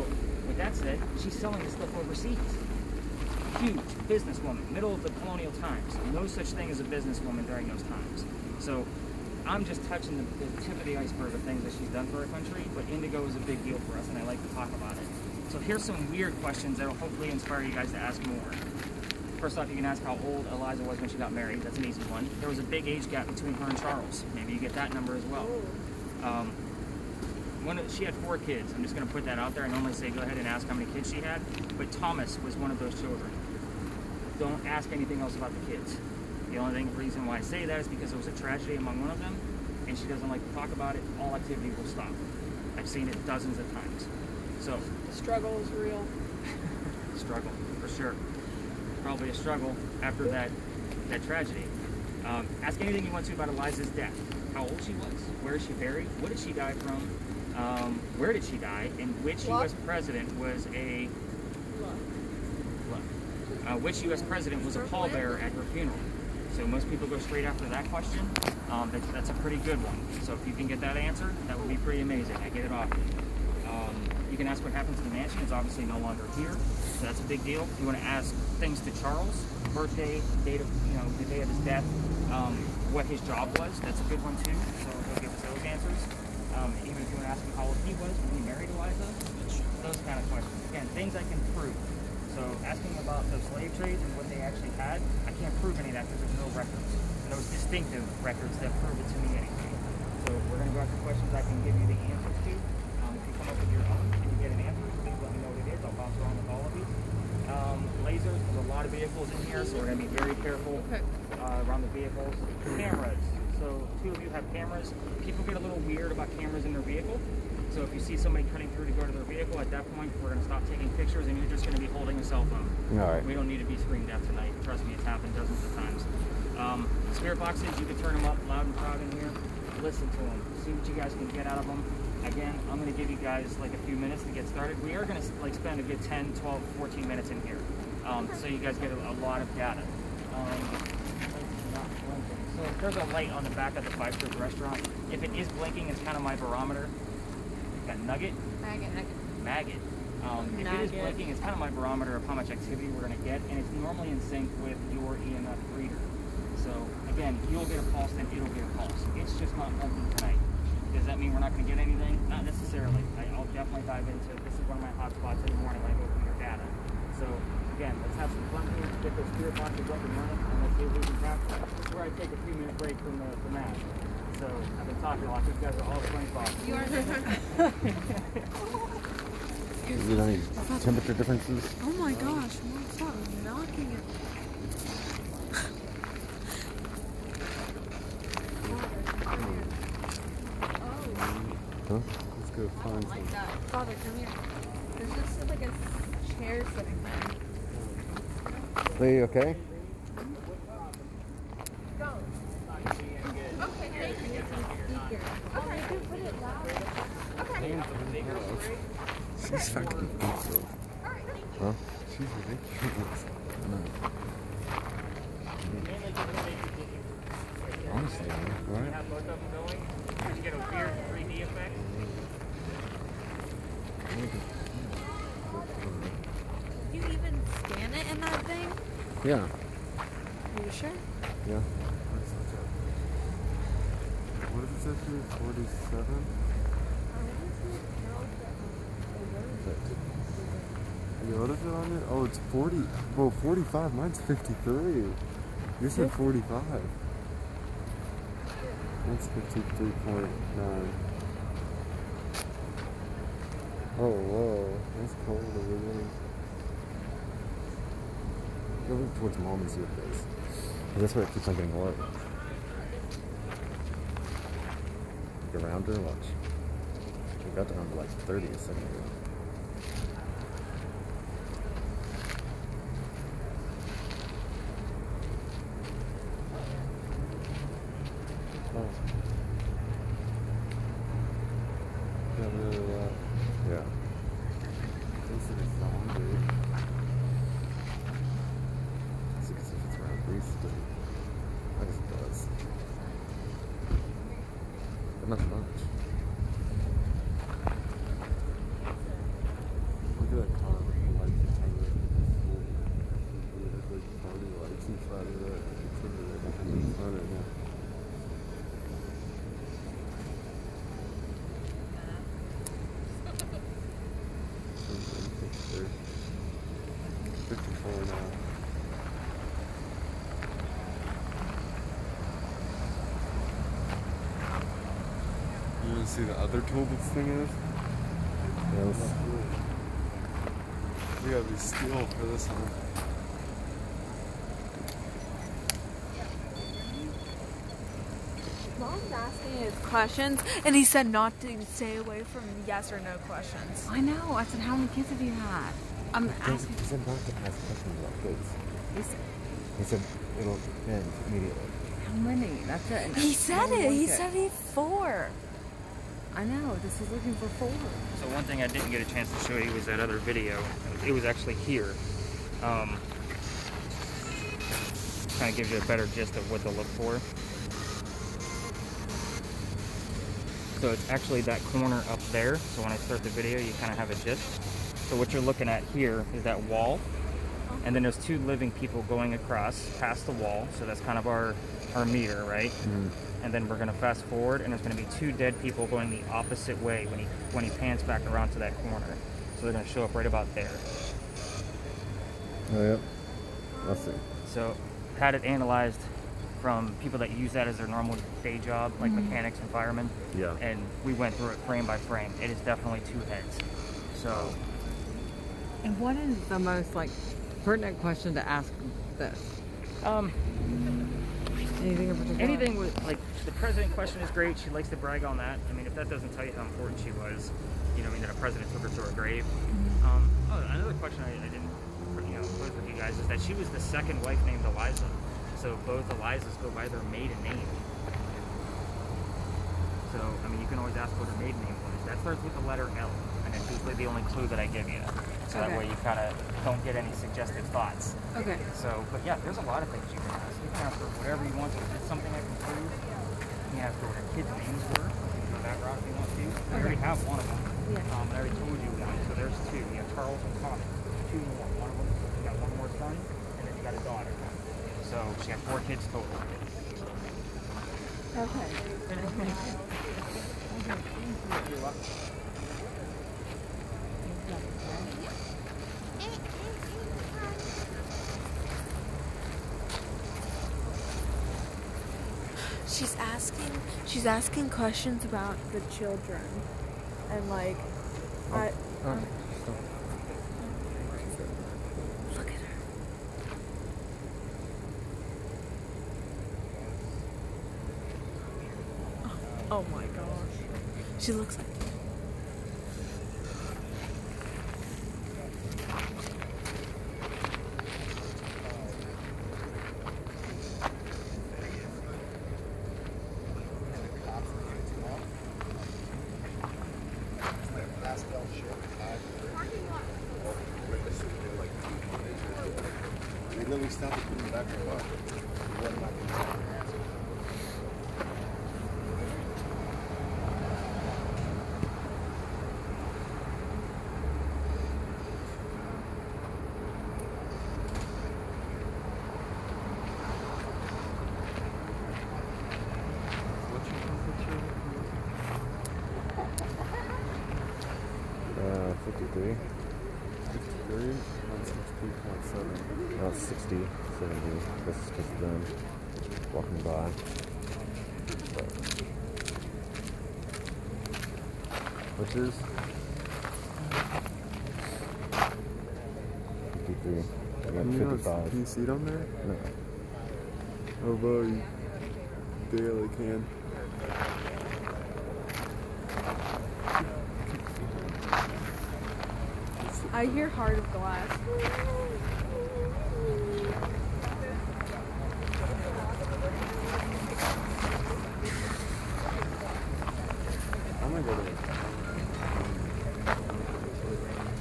with that said, she's selling this stuff overseas. Huge businesswoman, middle of the colonial times. No such thing as a businesswoman during those times. So I'm just touching the tip of the iceberg of things that she's done for our country, but indigo is a big deal for us, and I like to talk about it. So here's some weird questions that will hopefully inspire you guys to ask more. First off, you can ask how old Eliza was when she got married. That's an easy one. There was a big age gap between her and Charles. Maybe you get that number as well. She had 4 kids. I'm just going to put that out there. I normally say go ahead and ask how many kids she had, but Thomas was one of those children. Don't ask anything else about the kids. The only reason why I say that is because it was a tragedy among one of them, and she doesn't like to talk about it. All activity will stop. I've seen it dozens of times. So The struggle is real. struggle for sure. Probably a struggle after that tragedy. Ask anything you want to about Eliza's death. How old she was, where is she buried, what did she die from, where did she die, and which U.S. president was which U.S. president was a pallbearer at her funeral. So most people go straight after that question. That's a pretty good one. So if you can get that answer, that would be pretty amazing. I get it often. You can ask what happened to the mansion. It's obviously no longer here, so that's a big deal. You want to ask things to Charles, birthday, date of, the day of his death, what his job was. That's a good one too. So he'll give us those answers. Even if you want to ask him how old he was when he married Eliza, those kind of questions. Again, things I can prove. So asking about those slave trades and what they actually had, I can't prove any of that because there's no records. Those distinctive records that prove it to me anyway. So we're going to go after questions I can give you the answers to. If you come up with your own and you get an answer, please let me know what it is. I'll bounce around with all of these. Lasers, there's a lot of vehicles in here, so we're going to be very careful around the vehicles. Cameras. So 2 of you have cameras. People get a little weird about cameras in their vehicle. So if you see somebody cutting through to go to their vehicle, at that point, we're going to stop taking pictures and you're just going to be holding a cell phone. All right. We don't need to be screen deaf tonight. Trust me, it's happened dozens of times. Spirit boxes, you can turn them up loud and proud in here. Listen to them. See what you guys can get out of them. Again, I'm going to give you guys like a few minutes to get started. We are going to spend a good 10, 12, 14 minutes in here. So you guys get a lot of data. So there's a light on the back of the 5-star restaurant. If it is blinking, it's kind of my barometer. Got Nugget? Maggot. If it is blinking, it's kind of my barometer of how much activity we're going to get, and it's normally in sync with your EMF reader. So again, you'll get a pulse, then it'll get a pulse. It's just not blinking tonight. Does that mean we're not going to get anything? Not necessarily. I'll definitely dive into it. This is one of my hot spots in the morning when I go through your data. So again, let's have some fun here, get those spirit boxes up and running, and let's see if we can capture it. This is where I take a few minute break from the math. So I've been talking a lot. These guys are all SpongeBob. You are Is there any temperature differences? Oh my gosh, Mom, stop knocking it. Huh? Let's go find some. Father, come here. There's just like a chair sitting there. Are you okay? She's fucking ridiculous. Huh? She's ridiculous. Honestly, right? Have both of them going. Did you get a weird 3D effect? You even scan it in that thing? Yeah. Are you sure? Yeah. What does it say here? 47? What is it on it? Oh, it's 40. Well, 45. Mine's 53. You said 45. That's 53.9. Oh, whoa. That's cold over there. Go look towards mom and see what it is. That's where it keeps on getting low. Look around her, watch. We got down to like 30 a second ago. Oh. Yeah, really low. Yeah. This is so hungry. As you can see, it's around recently. I guess it does. But not much. Look at that car with the lights inside of it. There's like party lights inside of it. It's literally nothing inside it now. There. 54 now. You want to see the other tool this thing is? Yes. We gotta be still for this one. Mom's asking his questions, and he said not to stay away from yes or no questions. I know. I said, how many kids have you had? I'm asking. He said not to ask questions about kids. He said, He said it'll end immediately. how many? That's it. And He said only it. one He kid. said he's 4. I know. This is looking for 4. So one thing I didn't get a chance to show you was that other video. It was actually here. Kind of gives you a better gist of what to look for. So it's actually that corner up there. So when I start the video, you kind of have a gist. So what you're looking at here is that wall. And then there's 2 living people going across past the wall. So that's kind of our meter, right? And then we're going to fast forward, and there's going to be 2 dead people going the opposite way when he pans back around to that corner. So they're going to show up right about there. Oh, yep. I'll see. So had it analyzed from people that use that as their normal day job, like mechanics and firemen. Yeah. And we went through it frame by frame. It is definitely 2 heads. So And what is the most pertinent question to ask this? Anything in particular? anything with the president question is great. She likes to brag on that. I mean, if that doesn't tell you how important she was, that a president took her to her grave. Another question I didn't pose with you guys is that she was the second wife named Eliza. So both Elizas go by their maiden name. So I mean, you can always ask what her maiden name was. That starts with the letter L, and it's usually the only clue that I give you. So that way you kind of don't get any suggestive thoughts. Okay. So, but yeah, there's a lot of things you can ask. You can ask her whatever you want to. If it's something I can prove, you can ask her what her kids' names were. You can go that route if you want to. I already have one of them. Yeah. I already told you one. So there's 2. You have Charles and Tommy. 2 more. One of them, you got 1 more son, and then you got a daughter. So she had 4 kids total. Okay. You're welcome. She's asking questions about the children, and look at her. Oh my gosh, she looks like. We stopped and put him back in the car. He wasn't back in the car. What's your temperature? 53. 53? That's 60.7. About 60, 70. This is just them walking by. But, What's yours? 55. Can you see it on there? No. Oh, well, you barely can. I hear Heart of Glass. I'm gonna go to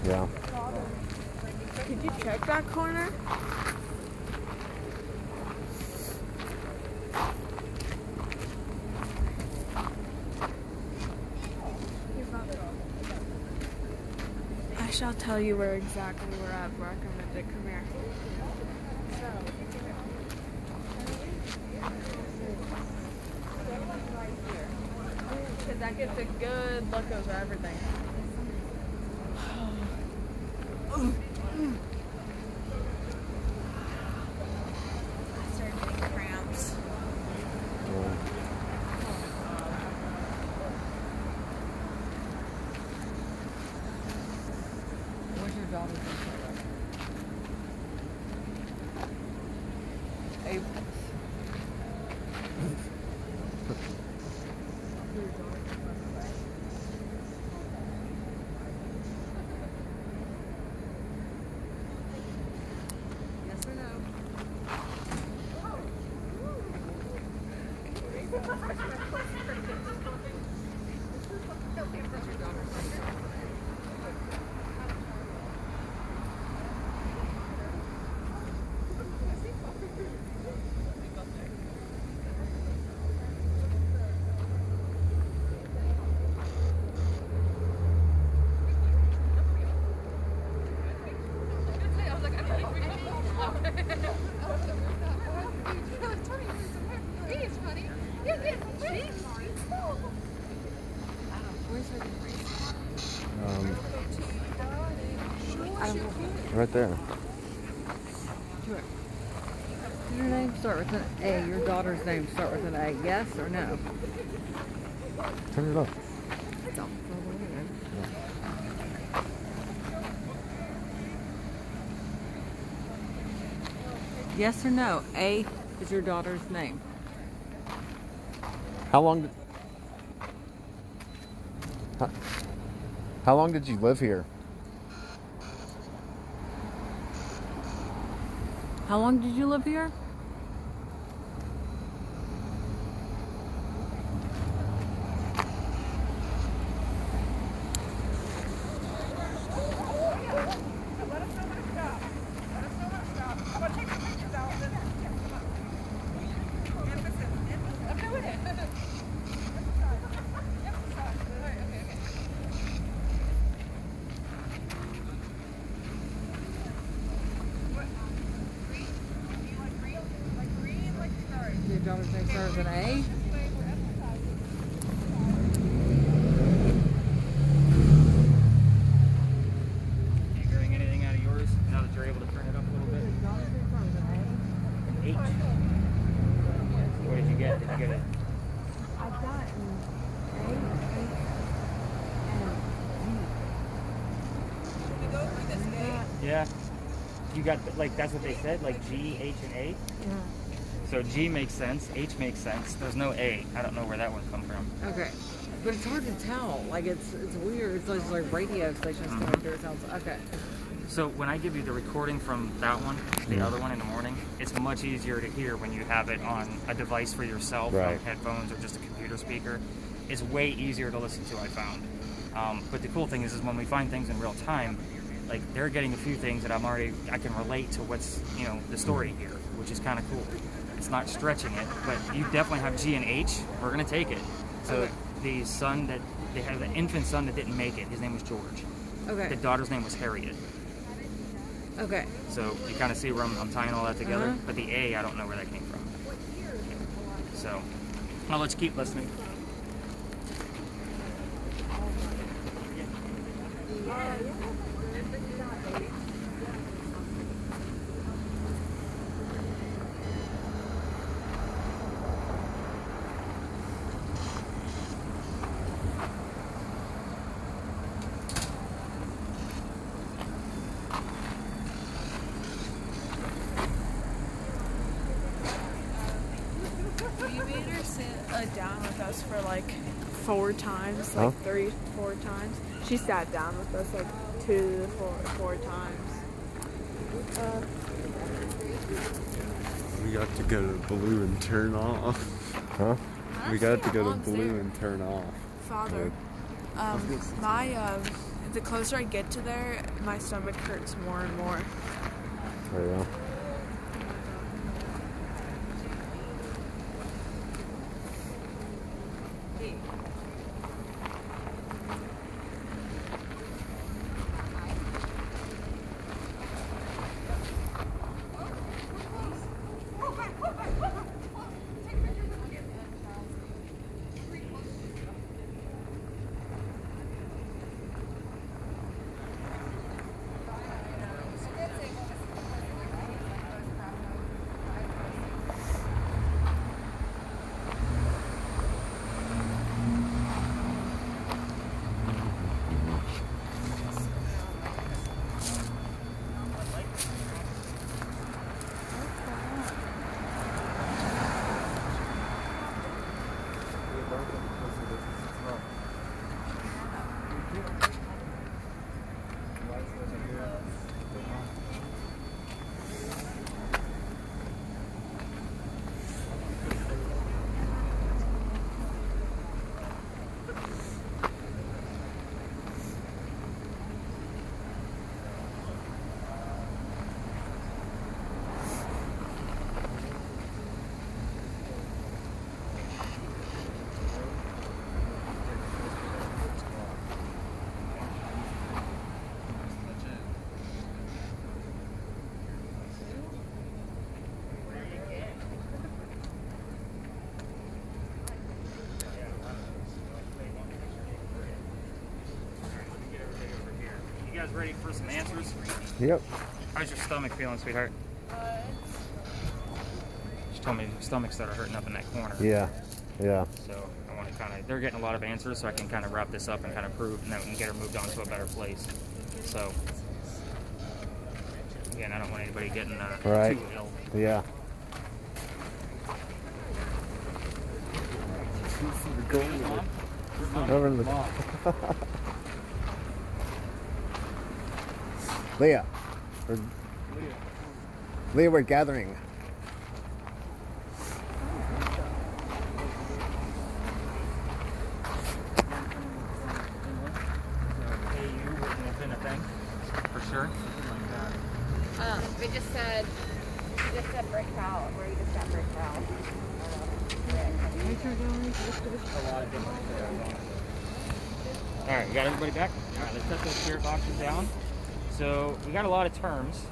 Yeah. Could you check that corner? I shall tell you where exactly we're at, recommended. Come here. Because that gets a good look of everything. I started getting cramps. What's your daughter's name? April. Yes or no? What's your daughter's name? Right there. Does your name start with an A? Your daughter's name start with an A? Yes or no? Turn it off. No. Yes or no? A is your daughter's name. How long did you live here? How long did you live here? Your daughter's name starts with an A? You hearing anything out of yours now that you're able to turn it up a little bit? An H. What did you get? Did you get it? I've gotten Yeah. You got, like, that's what they said? Like G, H, and A? Yeah. So G makes sense, H makes sense. There's no A. I don't know where that one come from. Okay. But it's hard to tell. Like, it's weird. It's like radio stations coming through. It sounds okay. So when I give you the recording from that one, the other one in the morning, it's much easier to hear when you have it on a device for yourself, Right. like headphones or just a computer speaker. It's way easier to listen to, I found. But the cool thing is when we find things in real time, like they're getting a few things that I can relate to what's, the story here, which is kind of cool. It's not stretching it, but you definitely have G and H. We're gonna take it. So Okay. the son that they have, the infant son that didn't make it, his name was George. Okay. The daughter's name was Harriet. Okay. So you kind of see where I'm tying all that together. Uh-huh. But the A, I don't know where that came from. So I'll let you keep listening. us for like 4 times, like 3-4 times. She sat down with us like 2 to 4 times. We got to go to Blue and turn off. Huh? We got to go to Mom's Blue there. and turn off. Father, the closer I get to there, my stomach hurts more and more. There you go. Ready for some answers? Yep. How's your stomach feeling, sweetheart? She told me your stomach started hurting up in that corner. Yeah. Yeah. So I want to kind of, they're getting a lot of answers, so I can kind of wrap this up and kind of prove, and then we can get her moved on to a better place. So, again, I don't want anybody getting Right. too ill. Yeah. Over in the Leah. Leah, we're gathering. For sure. It just said brick out, where you just got brick out. Alright, you got everybody back? Alright, let's set those spirit boxes down. So, we got a lot of terms.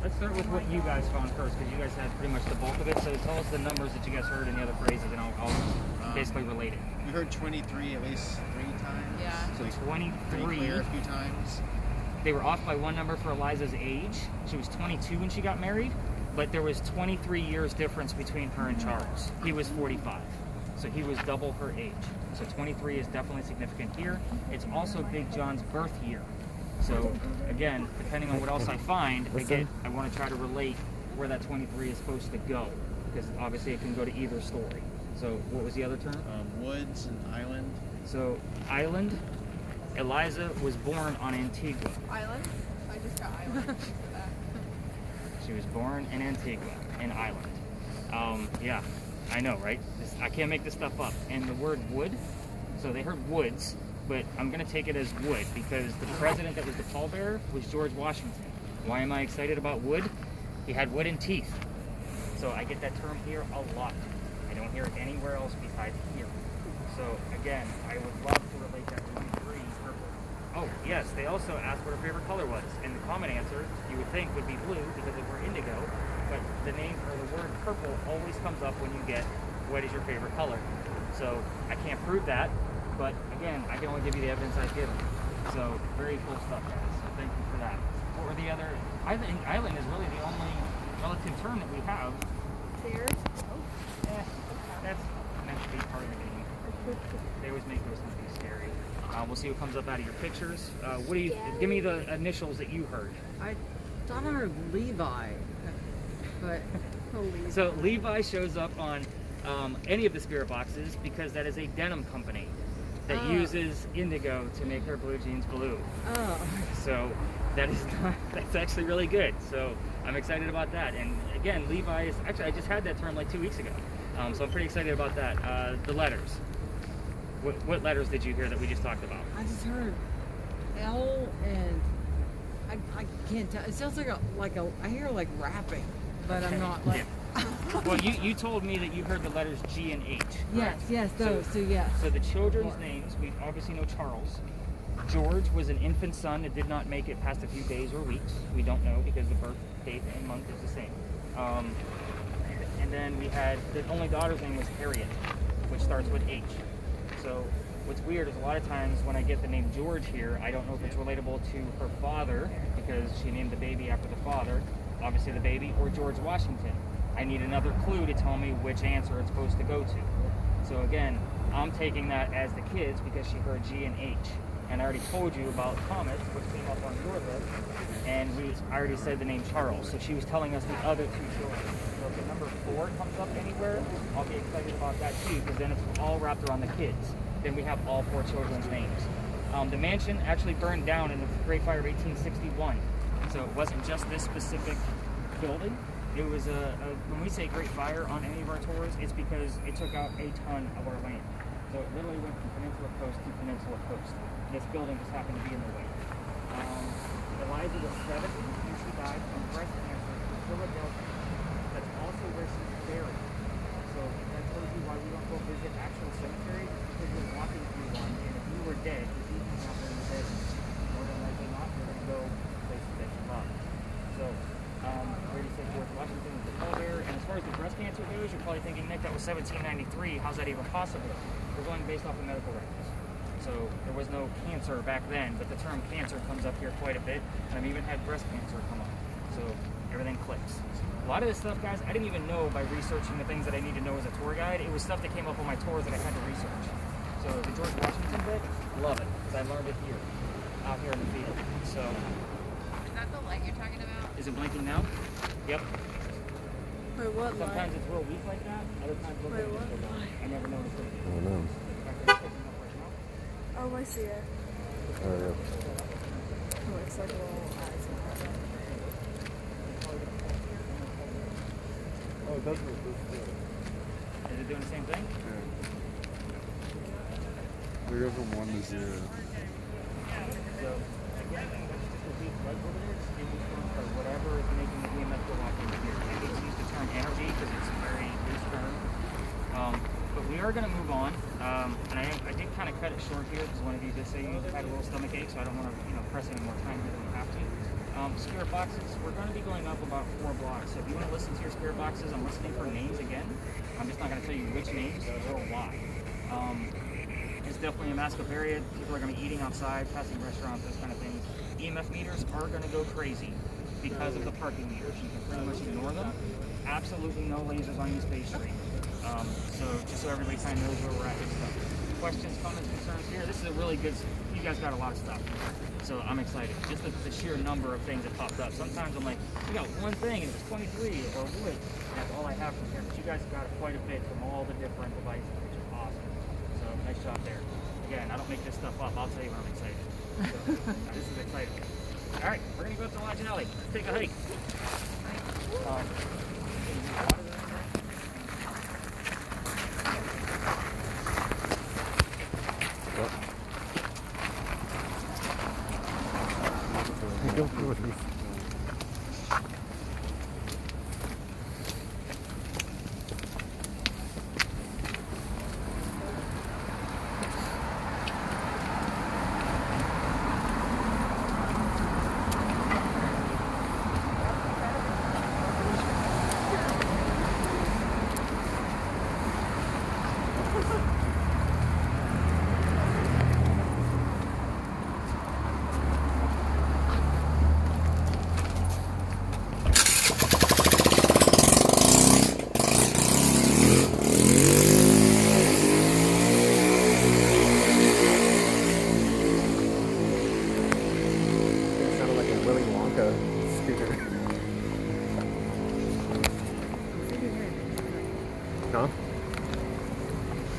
Let's start with what you guys found first, because you guys had pretty much the bulk of it. So tell us the numbers that you guys heard in the other phrases, and I'll basically relate it. We heard 23 at least 3 times. Yeah. So Pretty 23. clear a few times. They were off by 1 number for Eliza's age. She was 22 when she got married, but there was 23 years difference between her and Charles. He was 45, so he was double her age. So 23 is definitely significant here. It's also Big John's birth year. So again, depending on what else I find, again, I want to try to relate where that 23 is supposed to go, because obviously it can go to either story. So what was the other term? Woods and island. So island. Eliza was born on Antigua. Island? I just got island. She was born in Antigua, in Island. Yeah, I know, right? I can't make this stuff up. And the word wood, so they heard woods, but I'm going to take it as wood because the president that was the pallbearer was George Washington. Why am I excited about wood? He had wooden teeth. So I get that term here a lot. I don't hear it anywhere else besides here. So again, I would love to relate that to green, purple. Oh, yes, they also asked what her favorite color was. And the common answer, you would think, would be blue because of we're indigo. But the name or the word purple always comes up when you get what is your favorite color. So I can't prove that, but again, I can only give you the evidence I've given. So very cool stuff, guys. So thank you for that. What were the other? I think island is really the only relative term that we have. Here. Yeah, that's meant to be part of the game. They always make those things scary. We'll see what comes up out of your pictures. What do you? Give me the initials that you heard. I thought I heard Levi, but So Levi shows up on any of the spirit boxes because that is a denim company that uses indigo to make their blue jeans blue. Oh. So that's actually really good. So I'm excited about that. And again, Levi's, actually I just had that term like 2 weeks ago. So I'm pretty excited about that. The letters. What letters did you hear that we just talked about? I just heard L and I can't tell. It sounds like I hear like rapping, but I'm not like. Yeah. Well, you told me that you heard the letters G and H. Yes, those. So yes. So the children's names, we obviously know Charles. George was an infant son that did not make it past a few days or weeks. We don't know because the birth date and month is the same. And then we had the only daughter's name was Harriet, which starts with H. So what's weird is a lot of times when I get the name George here, I don't know if it's relatable to her father because she named the baby after the father, obviously the baby, or George Washington. I need another clue to tell me which answer it's supposed to go to. So again, I'm taking that as the kids because she heard G and H. And I already told you about Thomas, which came up on your list, and I already said the name Charles. So she was telling us the other two children. So if the number 4 comes up anywhere, I'll be excited about that too, because then it's all wrapped around the kids. Then we have all 4 children's names. The mansion actually burned down in the Great Fire of 1861. So it wasn't just this specific building. It was when we say Great Fire on any of our tours, it's because it took out a ton of our land. So it literally went from peninsula coast to peninsula coast. This building just happened to be in the way. Eliza was 70 and she died from breast cancer in Philadelphia. That's also where she's buried. So that tells you why we don't go visit actual cemeteries, because you're walking through one, and if you were dead, because you can happen in the dead, more than likely not, you're going to go places that you love. So, we already said George Washington was the pallbearer, and as far as the breast cancer goes, you're probably thinking, Nick, that was 1793. How's that even possible? We're going based off of medical records. So there was no cancer back then, but the term cancer comes up here quite a bit, and I've even had breast cancer come up. So everything clicks. A lot of this stuff, guys, I didn't even know by researching the things that I need to know as a tour guide. It was stuff that came up on my tours that I had to research. So the George Washington bit, love it, because I learned it here, out here in the field. So. Is that the light you're talking about? Is it blinking now? Yep. Wait, what light? Sometimes it's real weak like that. Other times it's Wait, what light? light? I never noticed it. I don't know. Oh, I see it. Oh, yeah. Oh, it's like little eyes. Oh, that's what this is. Is it doing the same thing? Yeah. We go from 1 to 0. So, again, let's just repeat right over there. It's or whatever is making the EMF go off in here. I hate to use the term energy because it's a very loose term. But we are going to move on. And I did kind of cut it short here because one of you did say you had a little stomach ache, so I don't want to press any more time here than we have to. Spirit boxes, we're going to be going up about 4 blocks. So if you want to listen to your spirit boxes, I'm listening for names again. I'm just not going to tell you which names or why. It's definitely a masked up area. People are going to be eating outside, passing restaurants, those kind of things. EMF meters are going to go crazy because of the parking meters. You can pretty much ignore them. Absolutely no lasers on East Bay Street. So just so everybody kind of knows where we're at with stuff. Questions, comments, concerns here. This is a really good, you guys got a lot of stuff. So I'm excited. Just the sheer number of things that popped up. Sometimes I'm like, we got one thing and it was 23 or wood. That's all I have from here. But you guys got quite a bit from all the different devices, which is awesome. So nice job there. Again, I don't make this stuff up. I'll tell you when I'm excited. So, this is exciting. All right, we're going to go up to Lodge Alley. Let's take a hike. Go through with these.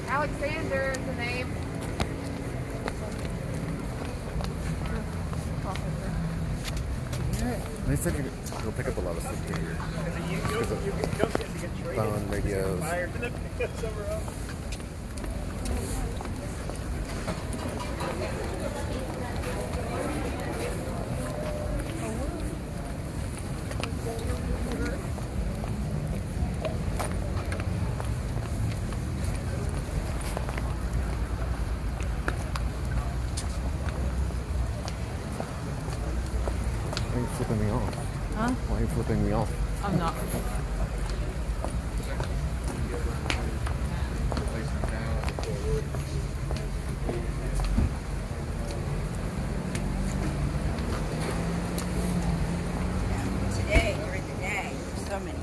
Alexander is the name. They said you'll pick up a lot of stuff here. Phone, radios. Why are you flipping me off? Huh? Why are you flipping me off? I'm not. Today, during the day, there's so many.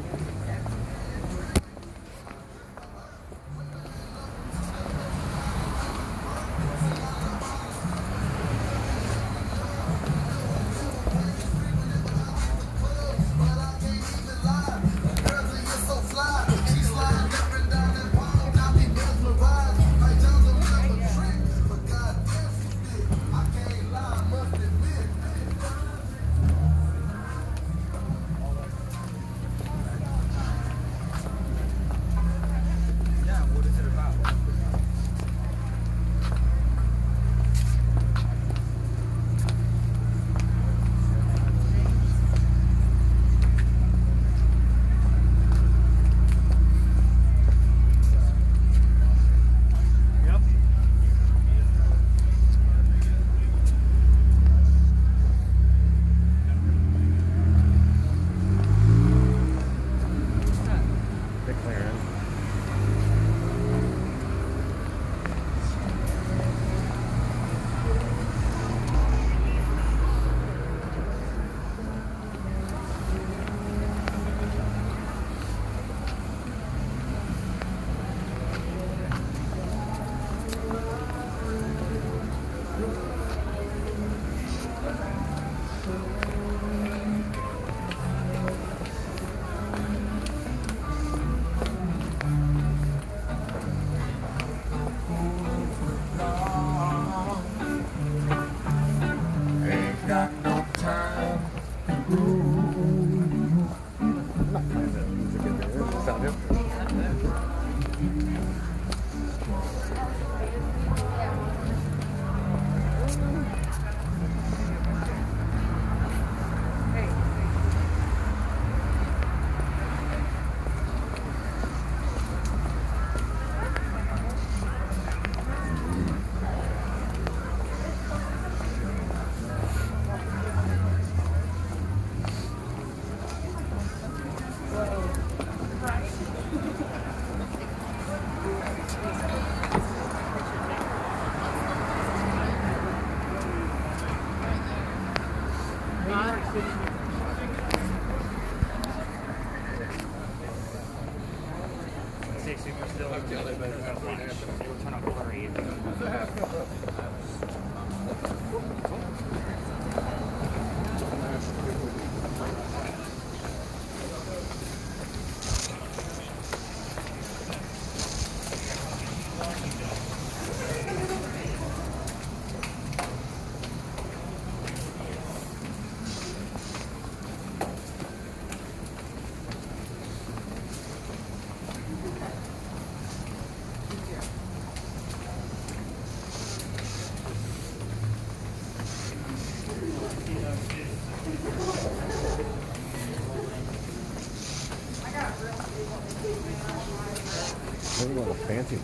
Maybe one of the fancy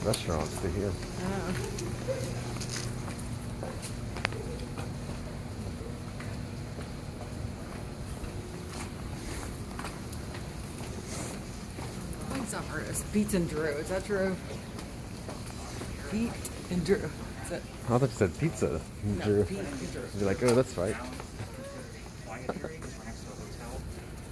restaurants to here. What's up, artist? Pete and Drew. Is that true? Pete and Drew. Is that? I thought you said pizza. No, Drew. Pete and Drew. You're like, oh, that's right.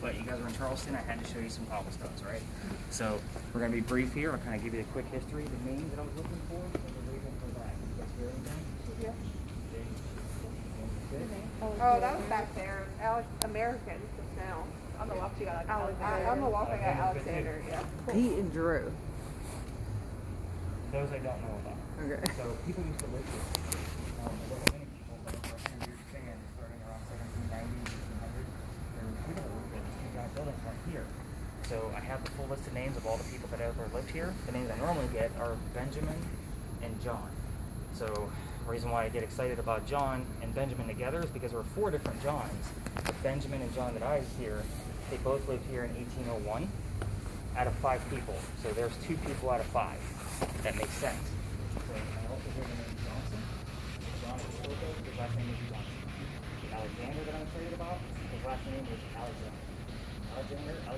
But you guys are in Charleston, I had to show you some cobblestones, right? So we're going to be brief here. I'll kind of give you a quick history, the names that I was looking for, and the reason for that. You guys hear anything? Oh, that was back there. American just now. On the left, you got Alexander. On the left, I got Alexander. Yeah. Pete and Drew. Those I don't know about. Okay. So people used to live here. There weren't many people, but over 100 years span, starting around 1790, 1800, there were people that lived there. These two giant buildings right here. So I have the full list of names of all the people that ever lived here. The names I normally get are Benjamin and John. So the reason why I get excited about John and Benjamin together is because there were 4 different Johns. Benjamin and John that I hear, they both lived here in 1801 out of 5 people. So there's 2 people out of 5. That makes sense. So I also hear the name Johnson. John is Stoker, his last name is Johnson. Alexander that I'm excited about, his last name is Alexander. Alexander. So,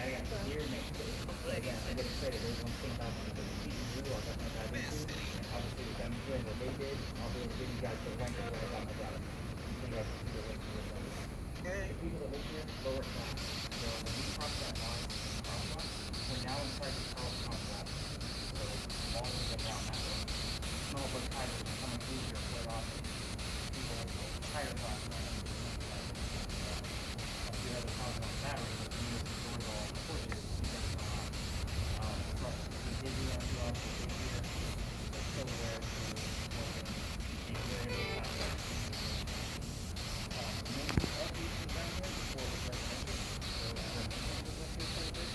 again, weird name. But again, I get excited. There's one thing about the season 2 I'll definitely dive into. And obviously with them doing what they did, I'll be able to give you guys the link of what I got my brother. So you guys can see the link to this. The people that live here, lower class. So when we cross that line, we're now inside the college complex. So all of them down that way. Small but higher coming through here quite often. People with higher class. We have a house on Saturday, but we use the doors all porches. But we did the empty office here. It's still there to work in a very good contract. Maybe all these things down here before it was residential. So residential was up here quite a bit.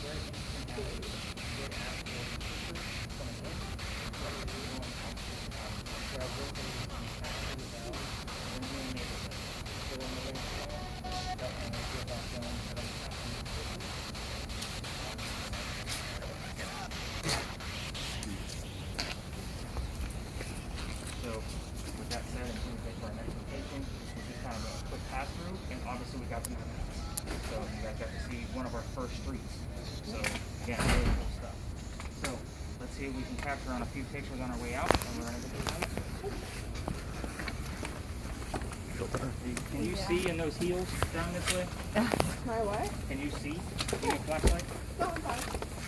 Very interesting how they did ask for the pictures coming in. So we're going out to where I work in the factory with Al in the neighborhood. So when we're going to definitely give that film to them. So with that said, as soon as we get to our next location, this is just kind of a quick pass through, and obviously we got some maps. So you guys got to see one of our first streets. So again, really cool stuff. So let's see if we can capture on a few pictures on our way out, and we're gonna get this done. Can you see in those heels down this way? My what? Can you see in your flashlight? No, I'm fine.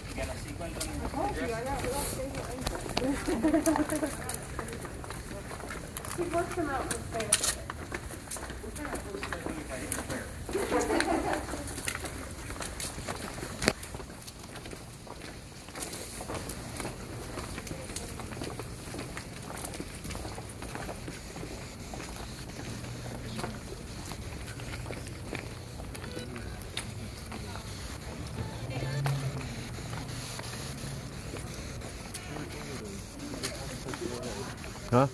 You got a sequence on I told you, your I dress? got real favorite. He worked them out in his face. Huh?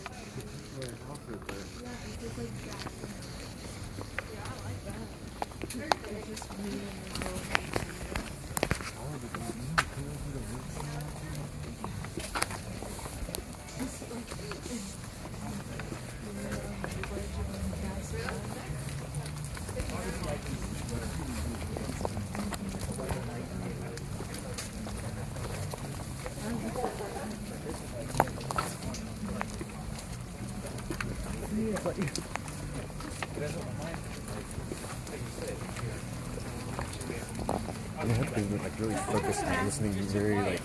You have to be like really focused and listening very like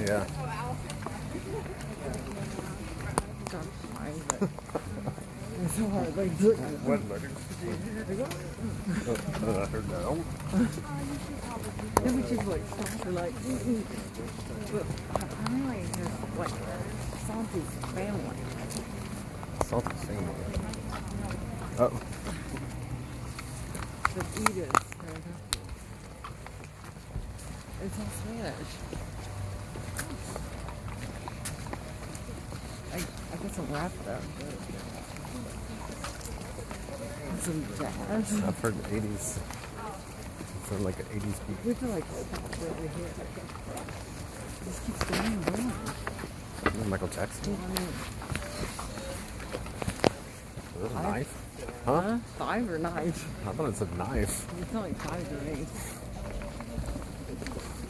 yeah. It's so hard, like, look. What letters? I heard that. Then we just like stop and like, but apparently there's like Santi's family. Salty family. Oh. The Edith. It's all Spanish. I get some rap though. Some jazz. I've heard the 80s. So like an 80s beat. We feel like that's over here. It just keeps going and going. Michael Jackson. I mean, Is that a knife? huh? Huh? 5 or 9? I thought it said knife. It's not like 5 to me.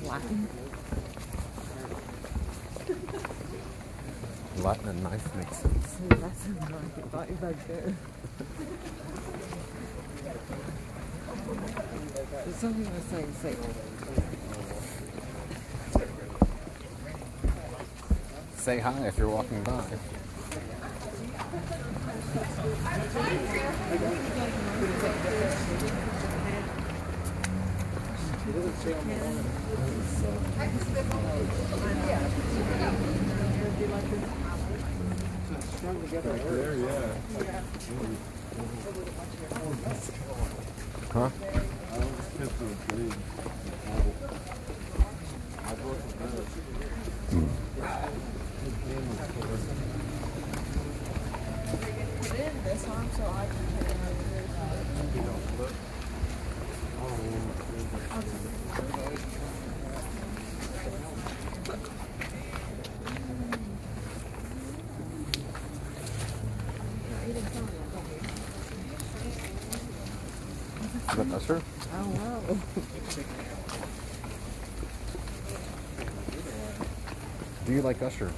Latin. Latin and knife makes sense. Ooh, that sounds like it. Thought you back there. There's something I was saying, say. Say hi if you're walking by. I Back there, yeah. Huh? I was pissed with the green. I brought the bed. Put it in this arm so I can take it out of yours. You don't flip. Is that Usher? I don't know. Do you like Usher?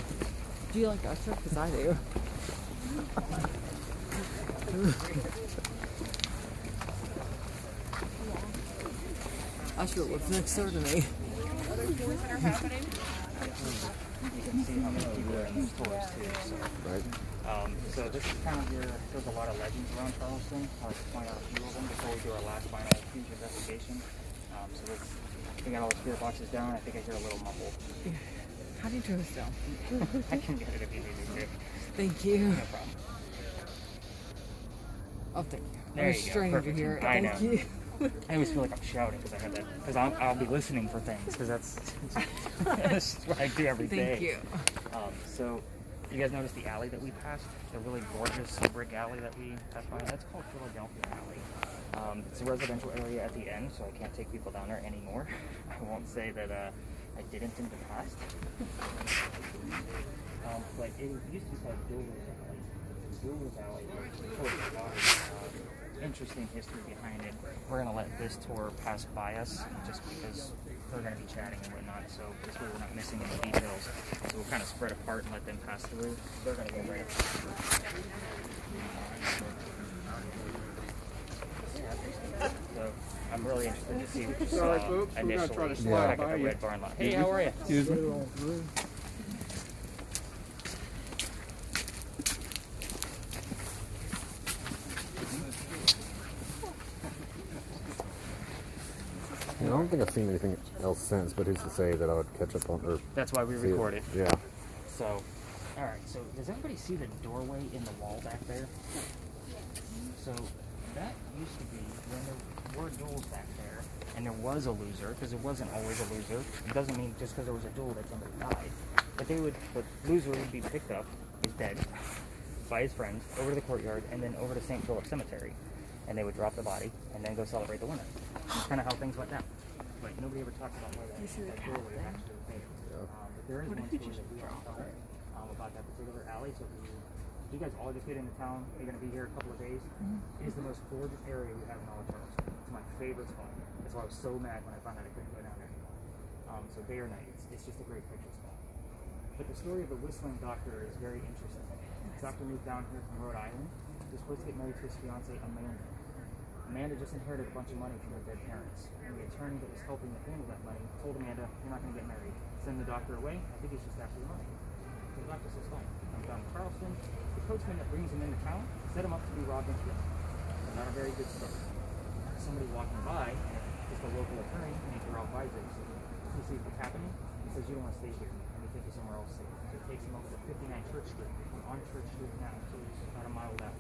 Do you like Usher? Because I do. Usher lives next door to me. You can see how many people are in the stores too. So. Right. So this is kind of there's a lot of legends around Charleston. I'd like to point out a few of them before we do our last final huge investigation. So we got all the spirit boxes down. I think I hear a little mumble. How do you turn this down? I can get it if you need me to. Thank you. No problem. Oh, thank you. There I'm you go. strained over Perfect. here. I Thank know. you. I always feel like I'm shouting because I have that. Because I'll be listening for things because that's what I do every day. Thank you. So you guys notice the alley that we passed? The really gorgeous brick alley that we passed by? That's called Philadelphia Alley. It's a residential area at the end, so I can't take people down there anymore. I won't say that I didn't in the past. But it used to be called Builder's Alley. Builder's Alley was interesting history behind it. We're going to let this tour pass by us just because they're going to be chatting and whatnot, so this way we're not missing any details. So we'll kind of spread apart and let them pass through. They're going to go right up. So I'm really interested to see what you Sorry, saw folks, we're gonna initially. try to slide Back by at the you. Red Barn lot. Hey, how are you? Excuse me. I don't think I've seen anything else since, but who's to say that I would catch up on or That's why we see record it. Yeah. So, all right. So, does everybody see the doorway in the wall back there? So, that used to be when there were duels back there, and there was a loser, because there wasn't always a loser. It doesn't mean just because there was a duel that somebody died. But the loser would be picked up, is dead, by his friends, over to the courtyard, and then over to St. Philip Cemetery, and they would drop the body, and then go celebrate the winner. That's kind of how things went down. But nobody ever talks about why that duel was actually made. But there is one story that we all tell about that particular alley. So if you guys all just get into town, you're going to be here a couple of days. It is the most gorgeous area we have in all of Charleston. It's my favorite spot. That's why I was so mad when I found out I couldn't go down there. So day or night, it's just a great picture spot. But the story of the whistling doctor is very interesting. This doctor moved down here from Rhode Island. He was supposed to get married to his fiancée, Amanda. Amanda just inherited a bunch of money from her dead parents. And the attorney that was helping to handle that money told Amanda, "You're not going to get married. Send the doctor away. I think he's just after the money." So the doctor says, "Fine." He comes down to Charleston. The coachman that brings him into town set him up to be robbed and killed. So not a very good start. Somebody walking by, just a local attorney, named Ralph Isaacs, he sees what's happening. He says, "You don't want to stay here. Let me take you somewhere else safe." So he takes him over to 59 Church Street. On Church Street now, so he's about a mile down.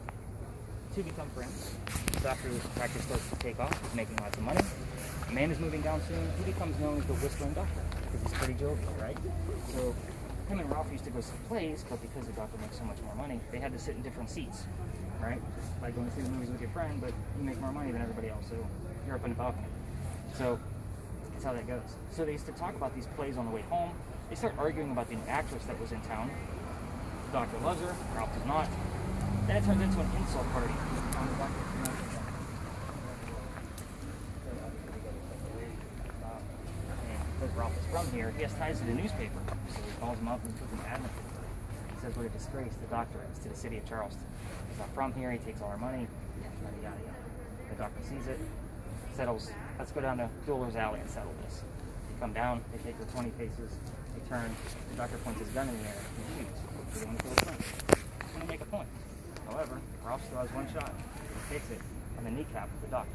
Two become friends. The doctor's practice starts to take off. He's making lots of money. Amanda's moving down soon. He becomes known as the Whistling Doctor because he's pretty jovial, right? So him and Ralph used to go see plays, but because the doctor makes so much more money, they had to sit in different seats, right? Like going to see the movies with your friend, but you make more money than everybody else, so you're up in the balcony. So that's how that goes. So they used to talk about these plays on the way home. They start arguing about the actress that was in town. The doctor loves her, Ralph does not. Then it turns into an insult party on the doctor. And because Ralph is from here, he has ties to the newspaper. So he calls him up and puts an ad in the paper. He says what a disgrace the doctor is to the city of Charleston. He's not from here, he takes all our money, yada yada yada. The doctor sees it, settles, let's go down to Builder's Alley and settle this. They come down, they take their 20 paces, they turn, the doctor points his gun in the air and shoots. They want to kill his friend. He's going to make a point. However, Ralph still has one shot. He takes it on the kneecap of the doctor.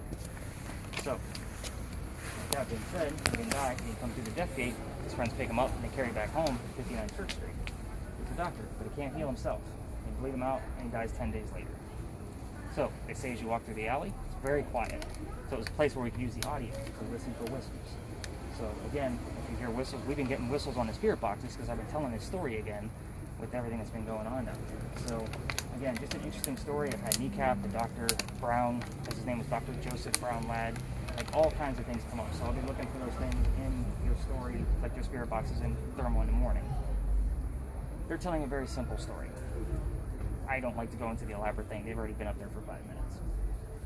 So, That being said, he didn't die. He come through the death gate. His friends pick him up and they carry him back home, 59 Church Street. He's a doctor, but he can't heal himself. They bleed him out, and he dies 10 days later. So they say as you walk through the alley, it's very quiet. So it was a place where we could use the audio to listen for whistles. So again, if you hear whistles, we've been getting whistles on the spirit boxes because I've been telling this story again with everything that's been going on down there. So again, just an interesting story. I've had Kneecap, the Dr. Brown, as his name was Dr. Joseph Brown Ladd, like all kinds of things come up. So I'll be looking for those things in your story, like your spirit boxes in Thermal in the morning. They're telling a very simple story. I don't like to go into the elaborate thing. They've already been up there for 5 minutes.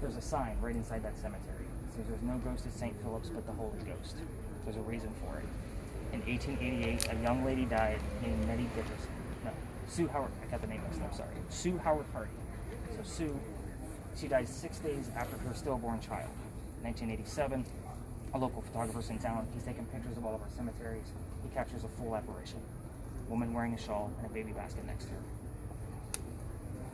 There's a sign right inside that cemetery. It says there's no ghost at St. Philip's but the Holy Ghost. There's a reason for it. In 1888, a young lady died named Nettie Dickerson. No, Sue Howard. I got the name mixed up, sorry. Sue Howard Hardy. So Sue, she died 6 days after her stillborn child. 1987, a local photographer's in town. He's taking pictures of all of our cemeteries. He captures a full apparition. Woman wearing a shawl and a baby basket next to her.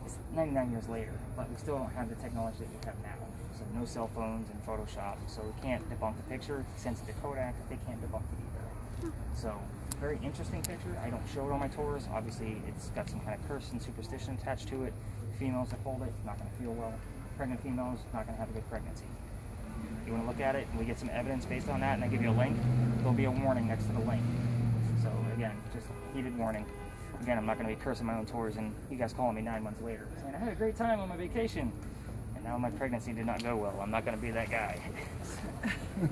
It's 99 years later, but we still don't have the technology that we have now. So no cell phones and Photoshop, so we can't debunk the picture. He sends it to Kodak, they can't debunk it either. So, very interesting picture. I don't show it on my tours. Obviously, it's got some kind of curse and superstition attached to it. Females that hold it, not going to feel well. Pregnant females, not going to have a good pregnancy. You want to look at it, and we get some evidence based on that, and I give you a link, there'll be a warning next to the link. So, again, just heated warning. Again, I'm not going to be cursing my own tours, and you guys calling me 9 months later, saying, I had a great time on my vacation. And now my pregnancy did not go well. I'm not going to be that guy. A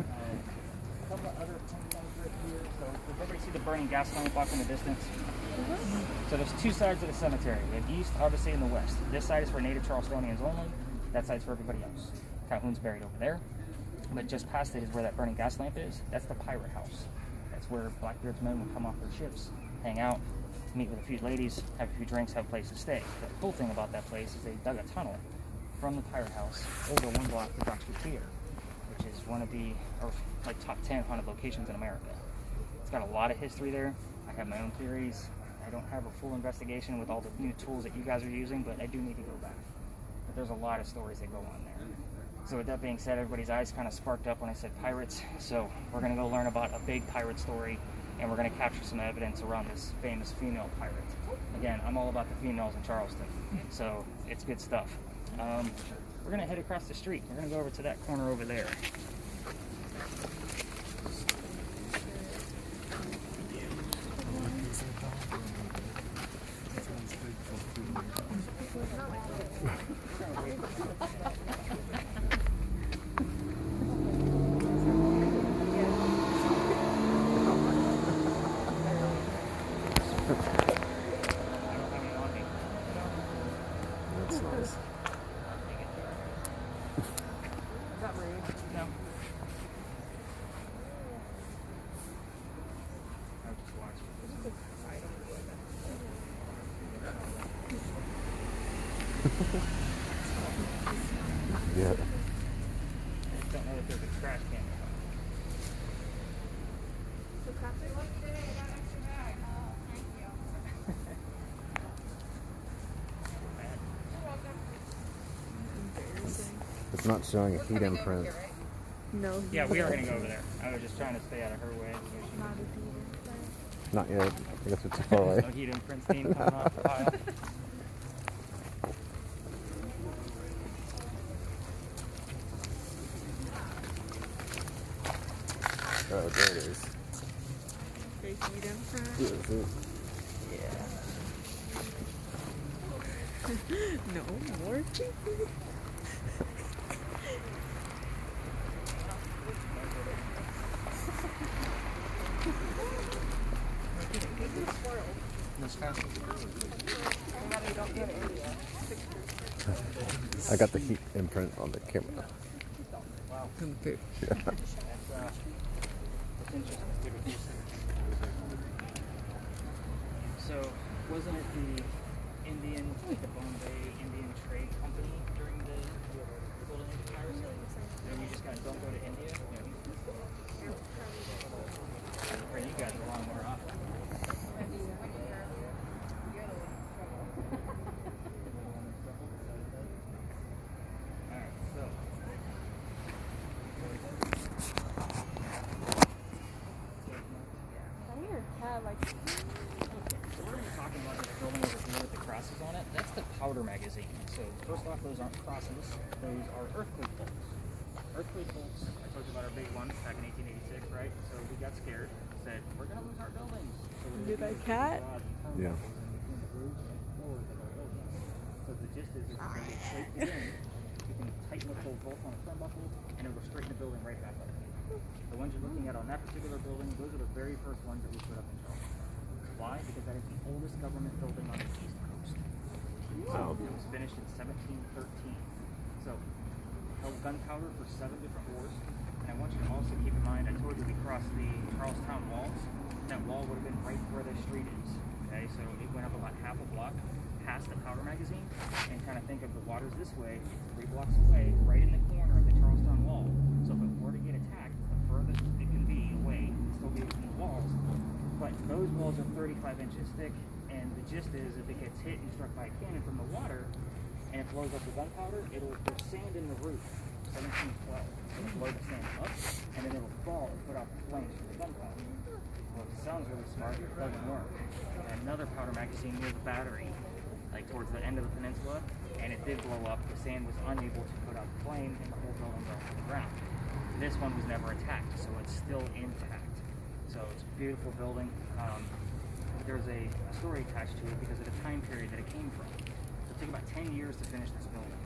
couple of other things right here. So, does everybody see the burning gas lamp off in the distance? So there's two sides of the cemetery. We have east, obviously, and the west. This side is for native Charlestonians only. That side's for everybody else. Calhoun's buried over there. But just past it is where that burning gas lamp is. That's the pirate house. That's where Blackbeard's men would come off their ships, hang out, meet with a few ladies, have a few drinks, have a place to stay. The cool thing about that place is they dug a tunnel from the pirate house over 1 block to Brock Street Theater, which is one of the top 10 haunted locations in America. It's got a lot of history there. I have my own theories. I don't have a full investigation with all the new tools that you guys are using, but I do need to go back. But there's a lot of stories that go on there. So with that being said, everybody's eyes kind of sparked up when I said pirates. So we're going to go learn about a big pirate story, and we're going to capture some evidence around this famous female pirate. Again, I'm all about the females in Charleston, so it's good stuff. We're going to head across the street. We're going to go over to that corner over there. That's nice. No. I'll just watch. Yeah. I don't know if there's a trash can. It's not showing a heat imprint. No. Yeah, we are going to go over there. I was just trying to stay out of her way. Not yet. I guess we're too far away. No heat imprints steam coming off the pile. Oh, there it is. Big heat imprint. Yeah, that's it. Yeah. No more cheapy. I got the heat imprint on the camera. Wow. Yeah. That's interesting. So, wasn't it the Indian, like the Bombay Indian Trade Company during the Golden Age of piracy? And we just kind of don't go to India? Or you guys are a lot more often. Alright, so. like. Okay, so we're going to be talking about this building over here with the crosses on it. That's the powder magazine. So first off, those aren't crosses. Those are earthquake bolts. Earthquake bolts, I told you about our big one back in 1886, right? So we got scared, said, we're going to lose our buildings. So Do they cut? Yeah. So the gist is you can get straight to the end, you can tighten up those bolts on a turnbuckle, and it will straighten the building right back up. The ones you're looking at on that particular building, those are the very first ones that we put up in Charleston. Why? Because that is the oldest government building on the East Coast. So it was finished in 1713. So held gunpowder for 7 different wars. And I want you to also keep in mind, I told you we crossed the Charlestown walls. That wall would have been right where the street is. Okay, so it went up about half a block past the powder magazine, and kind of think of the waters this way, 3 blocks away, right in the corner of the Charlestown wall. So if it were to get attacked, the furthest it can be away, it'd still be within the walls. But those walls are 35 inches thick, and the gist is if it gets hit and struck by a cannon from the water, and it blows up the gunpowder, there's sand in the roof, 1712. It'll blow the sand up, and then it'll fall and put out the flames from the gunpowder. Well, it sounds really smart, but it doesn't work. And another powder magazine near the battery, like towards the end of the peninsula, and it did blow up. The sand was unable to put out the flame, and the whole building fell to the ground. This one was never attacked, so it's still intact. So it's a beautiful building. There's a story attached to it because of the time period that it came from. It took about 10 years to finish this building.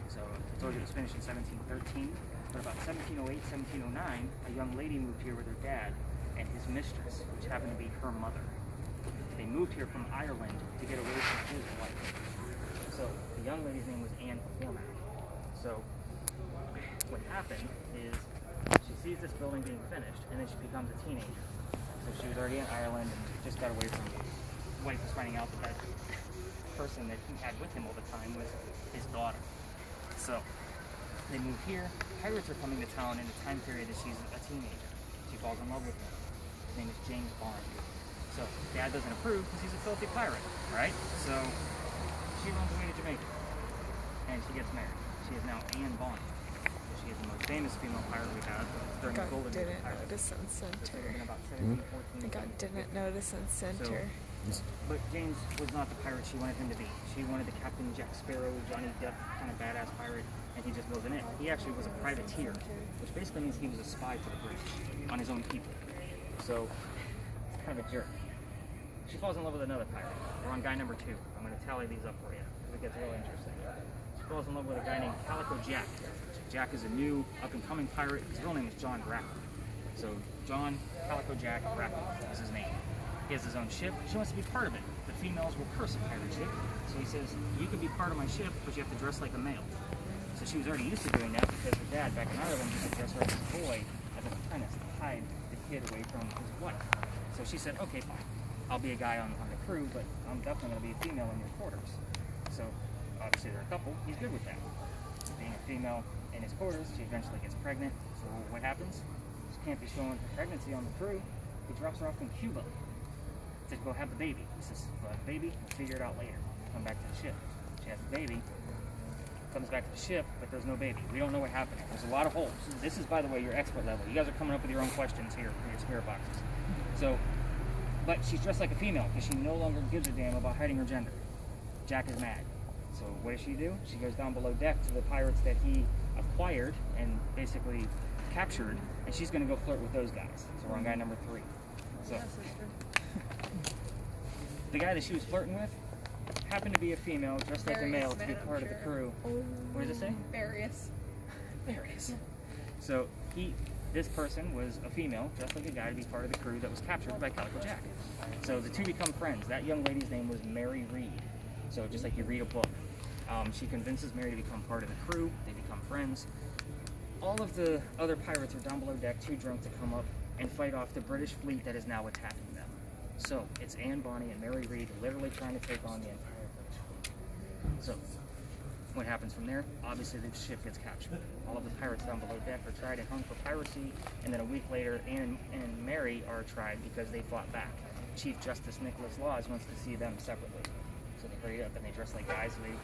So I told you it was finished in 1713, but about 1708, 1709, a young lady moved here with her dad and his mistress, which happened to be her mother. They moved here from Ireland to get away from his wife. So the young lady's name was Anne Cormac. So what happened is she sees this building being finished, and then she becomes a teenager. So she was already in Ireland and just got away from his wife, was finding out that person that he had with him all the time was his daughter. So they move here. Pirates are coming to town in the time period that she's a teenager. She falls in love with him. His name is James Bond. So dad doesn't approve because he's a filthy pirate, right? So she runs away to Jamaica, and she gets married. She is now Anne Bond. So she is the most famous female pirate we have during the golden age of pirates. Notice and sent her. About I think I didn't notice and sent her. But James was not the pirate she wanted him to be. She wanted the Captain Jack Sparrow, Johnny Depp kind of badass pirate, and he just wasn't it. He actually was a privateer, which basically means he was a spy for the British on his own people. So, kind of a jerk. She falls in love with another pirate. We're on guy number 2. I'm going to tally these up for you because it gets real interesting. She falls in love with a guy named Calico Jack. Jack is a new up-and-coming pirate. His real name is John Grackle. So John Calico Jack Grackle is his name. He has his own ship. She wants to be part of it. The females will curse a pirate ship. So he says, you can be part of my ship, but you have to dress like a male. So she was already used to doing that because her dad back in Ireland used to dress her as a boy as an apprentice to hide the kid away from his wife. So she said, okay, fine. I'll be a guy on the crew, but I'm definitely going to be a female in your quarters. So obviously they're a couple. He's good with that. Being a female in his quarters, she eventually gets pregnant. So what happens? She can't be showing her pregnancy on the crew. He drops her off in Cuba to go have the baby. He says, well, the baby, we'll figure it out later. Come back to the ship. She has the baby. Comes back to the ship, but there's no baby. We don't know what happened. There's a lot of holes. This is, by the way, your expert level. You guys are coming up with your own questions here for your spirit boxes. So, but she's dressed like a female because she no longer gives a damn about hiding her gender. Jack is mad. So what does she do? She goes down below deck to the pirates that he acquired and basically captured, and she's going to go flirt with those guys. So we're on guy number 3. So the guy that she was flirting with happened to be a female dressed like a male to be part of the crew. What does it say? Various. Various. So this person was a female dressed like a guy to be part of the crew that was captured by Calico Jack. So the two become friends. That young lady's name was Mary Read. So just like you read a book. She convinces Mary to become part of the crew. They become friends. All of the other pirates are down below deck, too drunk to come up and fight off the British fleet that is now attacking them. So it's Anne Bonny and Mary Read literally trying to take on the entire British fleet. So what happens from there? Obviously the ship gets captured. All of the pirates down below deck are tried and hung for piracy, and then a week later Anne and Mary are tried because they fought back. Chief Justice Nicholas Laws wants to see them separately. So they hurry up and they dress like guys, and they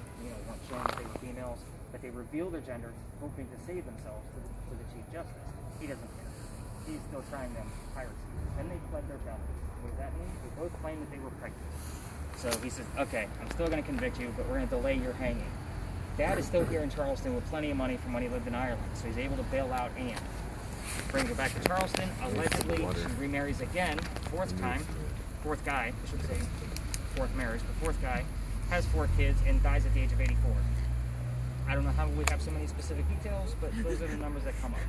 weren't showing that they were females, but they reveal their gender, hoping to save themselves to the Chief Justice. He doesn't care. He's still trying them for piracy. Then they fled their belly. What does that mean? both claim that they were pregnant. So he says, okay, I'm still going to convict you, but we're going to delay your hanging. Dad is still here in Charleston with plenty of money from when he lived in Ireland, so he's able to bail out Anne. Brings her back to Charleston. Allegedly, she remarries again, fourth guy, I should say, fourth marriage, but fourth guy, has 4 kids, and dies at the age of 84. I don't know how we have so many specific details, but those are the numbers that come up.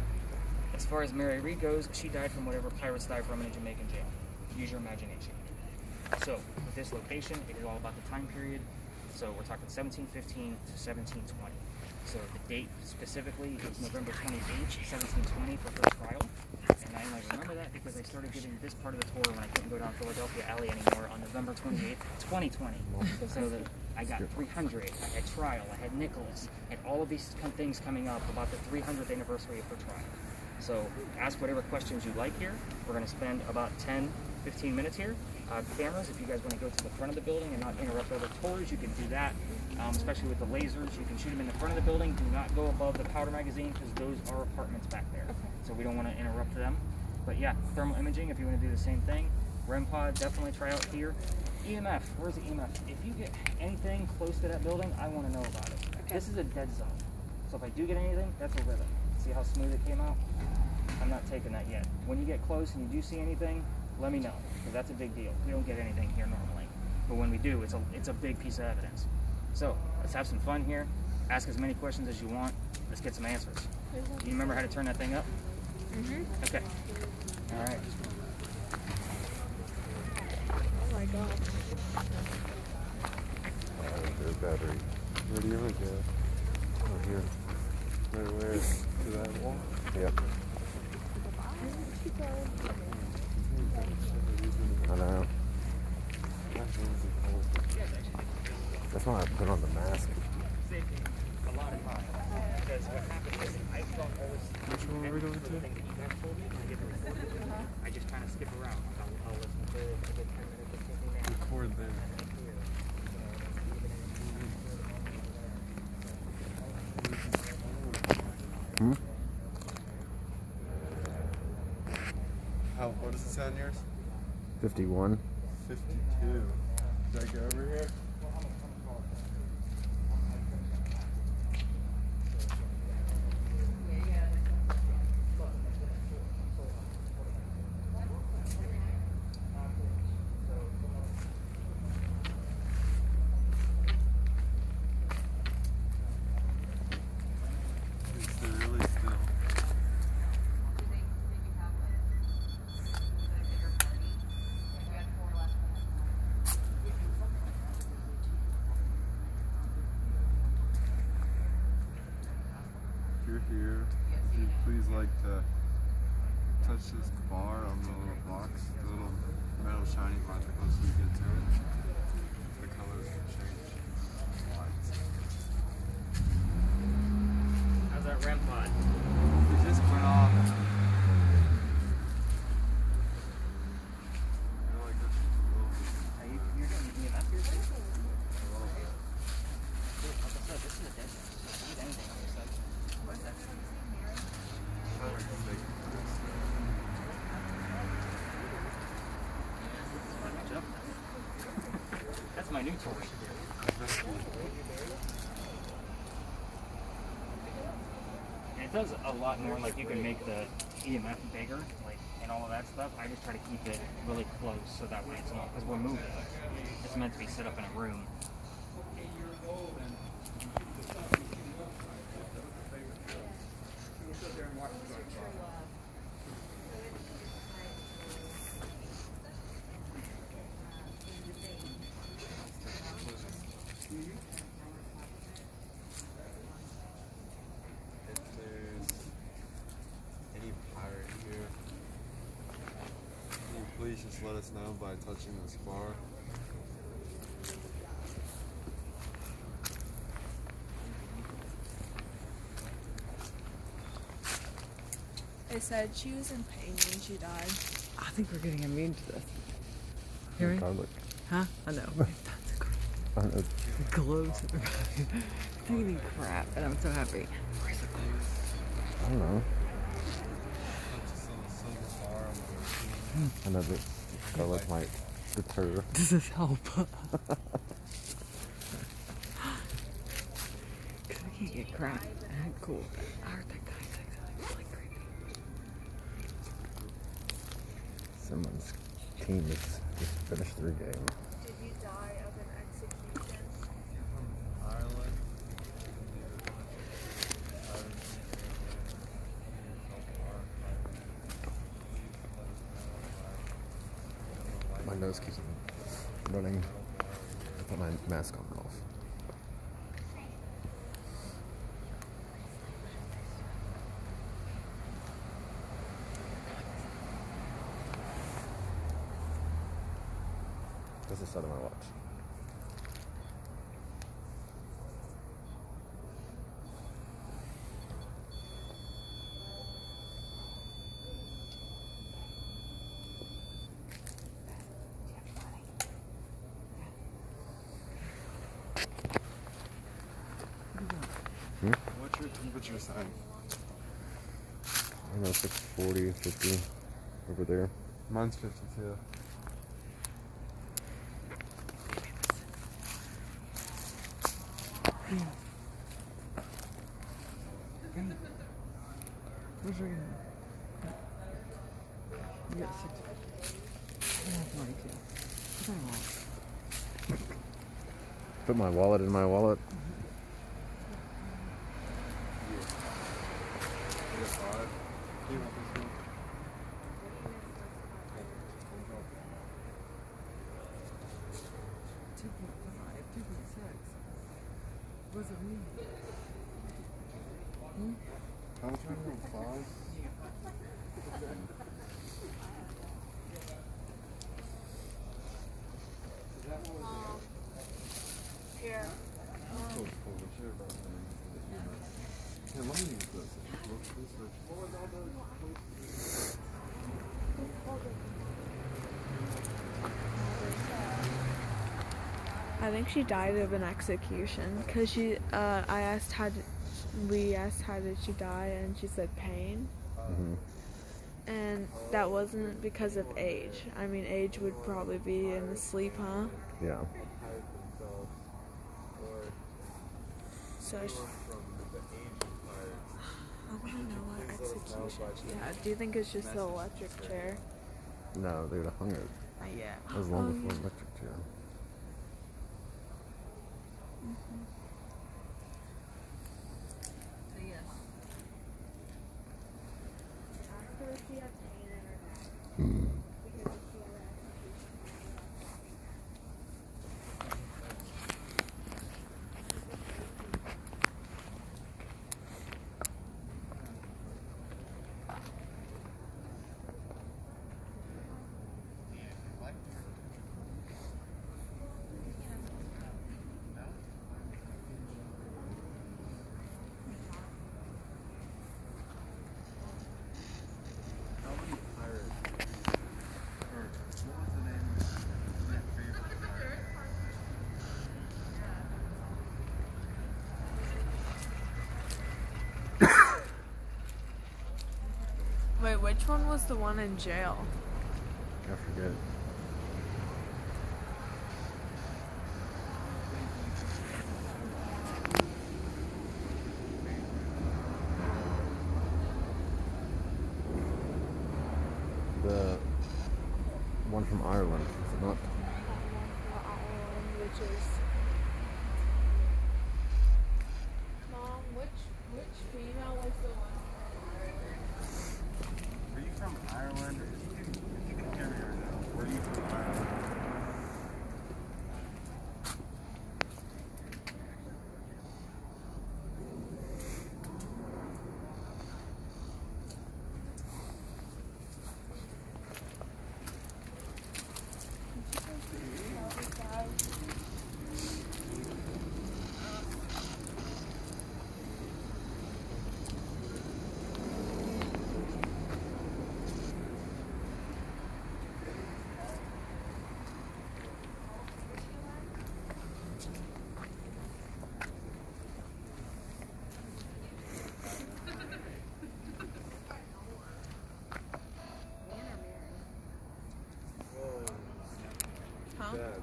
As far as Mary Reed goes, she died from whatever pirates die from in a Jamaican jail. Use your imagination. So, with this location, it is all about the time period. So we're talking 1715 to 1720. So the date specifically is November 28th, 1720 for her trial. And I only remember that because I started giving this part of the tour when I couldn't go down Philadelphia Alley anymore on November 28th, 2020. So that I got 300, I had trial, I had Nicholas, and all of these things coming up about the 300th anniversary of her trial. So ask whatever questions you like here. We're going to spend about 10, 15 minutes here. Cameras, if you guys want to go to the front of the building and not interrupt other tours, you can do that. Especially with the lasers, you can shoot them in the front of the building. Do not go above the powder magazine because those are apartments back there. So we don't want to interrupt them. But yeah, thermal imaging if you want to do the same thing. REM pod, definitely try out here. EMF, where's the EMF? If you get anything close to that building, I want to know about it. This is a dead zone. So if I do get anything, that's a rhythm. See how smooth it came out? I'm not taking that yet. When you get close and you do see anything, let me know, because that's a big deal. We don't get anything here normally, but when we do, it's a big piece of evidence. So let's have some fun here. Ask as many questions as you want. Let's get some answers. Do you remember how to turn that thing up? Mm-hmm. Okay. All right. Oh my god. The battery. Where do you want to go? Oh, here. Where? To that wall? Yep. I know. That's why I put on the mask. A lot of time. Because what happens is I don't always... Which one are we going to? I just kind of skip around. I'll listen to it for 10 minutes or something there. Record there. Hmm? What does it say on yours? 51. 52. Did I go over here? Here. Would you please like to touch this bar on the little box, the little metal shiny part the closer you get to it? The colors will change. Lights. How's that REM pod? It just went off. You're doing EMF here too? Like I said, this is a dead zone. Just eat anything on this side. What is that? That's my new toy. And it does a lot more, like you can make the EMF bigger, like, and all of that stuff. I just try to keep it really close so that way it's not, because we're moving. It's meant to be set up in a room. Please just let us know by touching this bar. They said she was in pain when she died. I think we're getting immune to this. Hear me? Garlic. Huh? I know. I don't know. It glows. I'm eating crap, and I'm so happy. Where's the glow? I don't know. Just a little silver bar on the I know that garlic might Deter. Does this help? Because I can't get crap. Cool. I heard that guy say something really creepy. Someone's team has just finished their game. Did you die of an execution? Ireland. My nose keeps running. I put my mask on and off. That's the side of my watch. What's your temperature sign? I don't know, 640, 50 over there. Mine's 52. Where's your You got 6. I have 42. What's my wallet? Put my wallet in my wallet. You got 5. You want this one? What does it mean? How much are you on 5? Here. Yeah, let me use this. Look, this. I think she died of an execution because she. We asked how did she die, and she said pain. Mm-hmm. And that wasn't because of age. I mean, age would probably be in the sleep, huh? Yeah. So I want to know what execution she had. Do you think it's just the electric chair? No, they would have hung it. Yeah. That was long before electric chair. Wait, which one was the one in jail? I forget. The one from Ireland, is it not? Which is Mom, which female was the one? Are you from Ireland? If you can hear me right now, where are you from Ireland? Dad,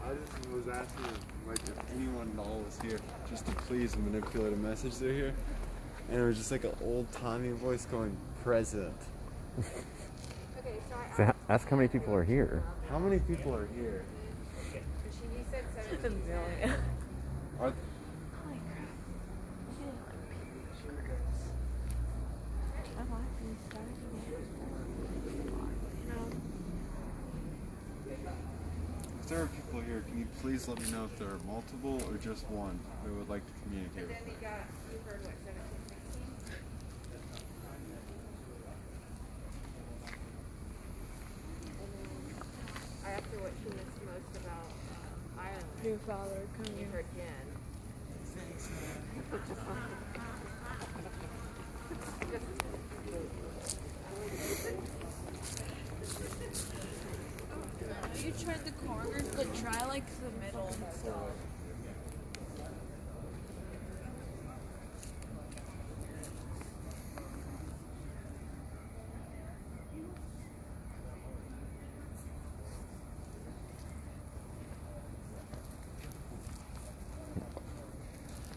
I just was asking like if anyone at all was here just to please manipulate a message they're here. And it was just like an old-timey voice going, President. So ask how many people are here. How many people are here? A million. Are, if there are people here, can you please let me know if there are multiple or just one that would like to communicate with me? After what she missed most about Ireland, Your father coming. you heard Jen. You tried the corners, but try like the middle and stuff.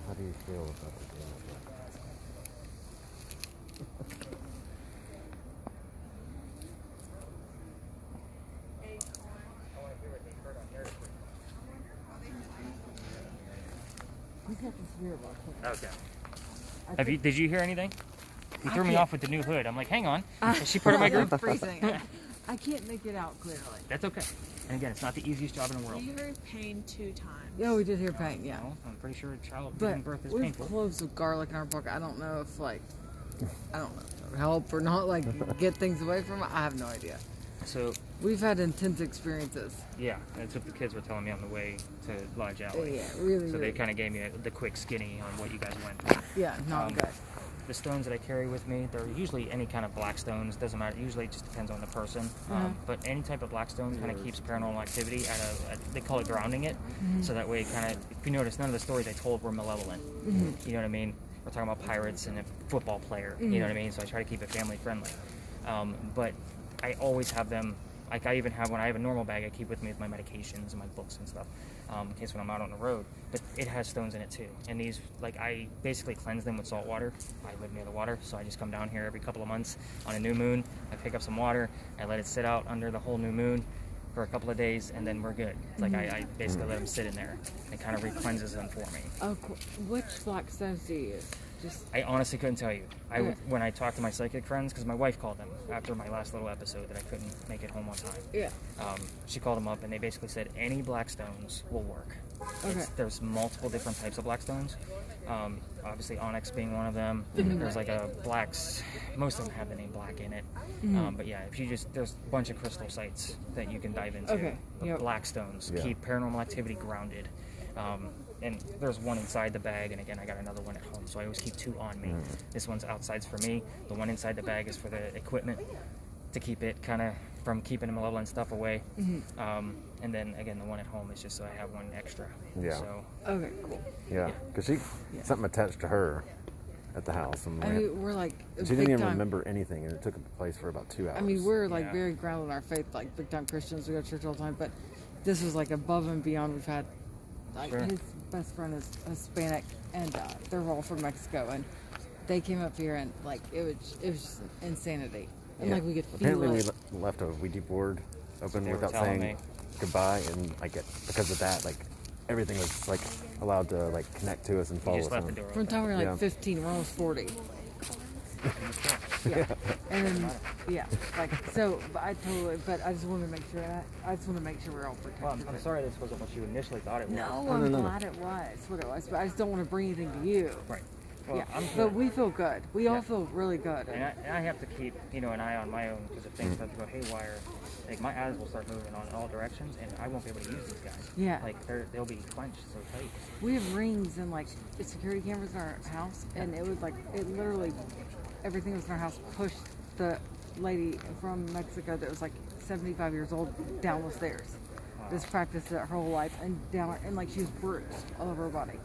How do you feel about the game of that? Okay. Did you hear anything? You threw me can't- off with the new hood. I'm like, hang on. Is she part of my group? I'm freezing. I can't make it out clearly. That's okay. And again, it's not the easiest job in the world. You heard pain 2 times. Yeah, we did hear pain, yeah. Well, I'm pretty sure a child But giving birth is we've painful. cloves with garlic in our book. I don't know if I don't know, help or not, get things away from it. I have no idea. So, We've had intense experiences. yeah, that's what the kids were telling me on the way to Lodge Alley. Yeah, really, So really. they kind of gave me the quick skinny on what you guys went through. Yeah, not good. The stones that I carry with me, they're usually any kind of black stones. Doesn't matter. Usually it just depends on the person. But any type of black stone kind of keeps paranormal activity they call it grounding it. So that way, kind of, if you notice, none of the stories I told were malevolent. You know what I mean? We're talking about pirates and a football player. You know what I mean? So I try to keep it family friendly. But I always have them. Like I even have, when I have a normal bag, I keep with me with my medications and my books and stuff, in case when I'm out on the road. But it has stones in it too. And these, I basically cleanse them with salt water. I live near the water, so I just come down here every couple of months on a new moon. I pick up some water, I let it sit out under the whole new moon for a couple of days, and then we're good. It's like I basically let them sit in there. It kind of re-cleanses them for me. Oh, cool. Which black stones do you use? I honestly couldn't tell you. When I talked to my psychic friends, because my wife called them after my last little episode that I couldn't make it home on time. Yeah. She called them up and they basically said any black stones will work. Okay. There's multiple different types of black stones. Obviously onyx being one of them. There's like a blacks. Most of them have the name black in it. But yeah, there's a bunch of crystal sites that you can dive into. Okay. But Yep. black stones keep paranormal activity grounded. And there's one inside the bag, and again, I got another one at home, so I always keep 2 on me. This one's outside's for me. The one inside the bag is for the equipment to keep it kind of from keeping the malevolent stuff away. And then again, the one at home is just so I have one extra. Yeah. So, Okay, cool. Yeah, because something attached to her at the house. And I mean, we're like she big didn't even time. remember anything, and it took place for about 2 hours. I mean, we're Yeah. very grounded in our faith, like big time Christians. We go to church all the time, but this was like above and beyond. We've had Sure. his best friend is Hispanic, and they're all from Mexico, and they came up here, and it was just insanity. And we could feel apparently it. we left a Ouija board open They were without telling saying me. goodbye, and because of that, everything was allowed to connect to us and you follow just us. left the on. door From the open. time we were Yeah. 15, we're almost 40. Yeah. And then, but I just want to make sure we're all protected. Well, I'm sorry this wasn't what you initially thought it was. No, I'm glad it was what it was, but I just don't want to bring anything to you. Right. Well, Yeah, I'm but good. we feel good. We all feel really good. And I have to keep, an eye on my own, because if things start to go haywire, my eyes will start moving on all directions, and I won't be able to use these guys. Yeah. They'll be clenched so tight. We have rings and security cameras in our house, and it was it literally, everything that was in our house pushed the lady from Mexico that was 75 years old down the stairs. This practiced it her whole life, and down, and she was bruised all over her body.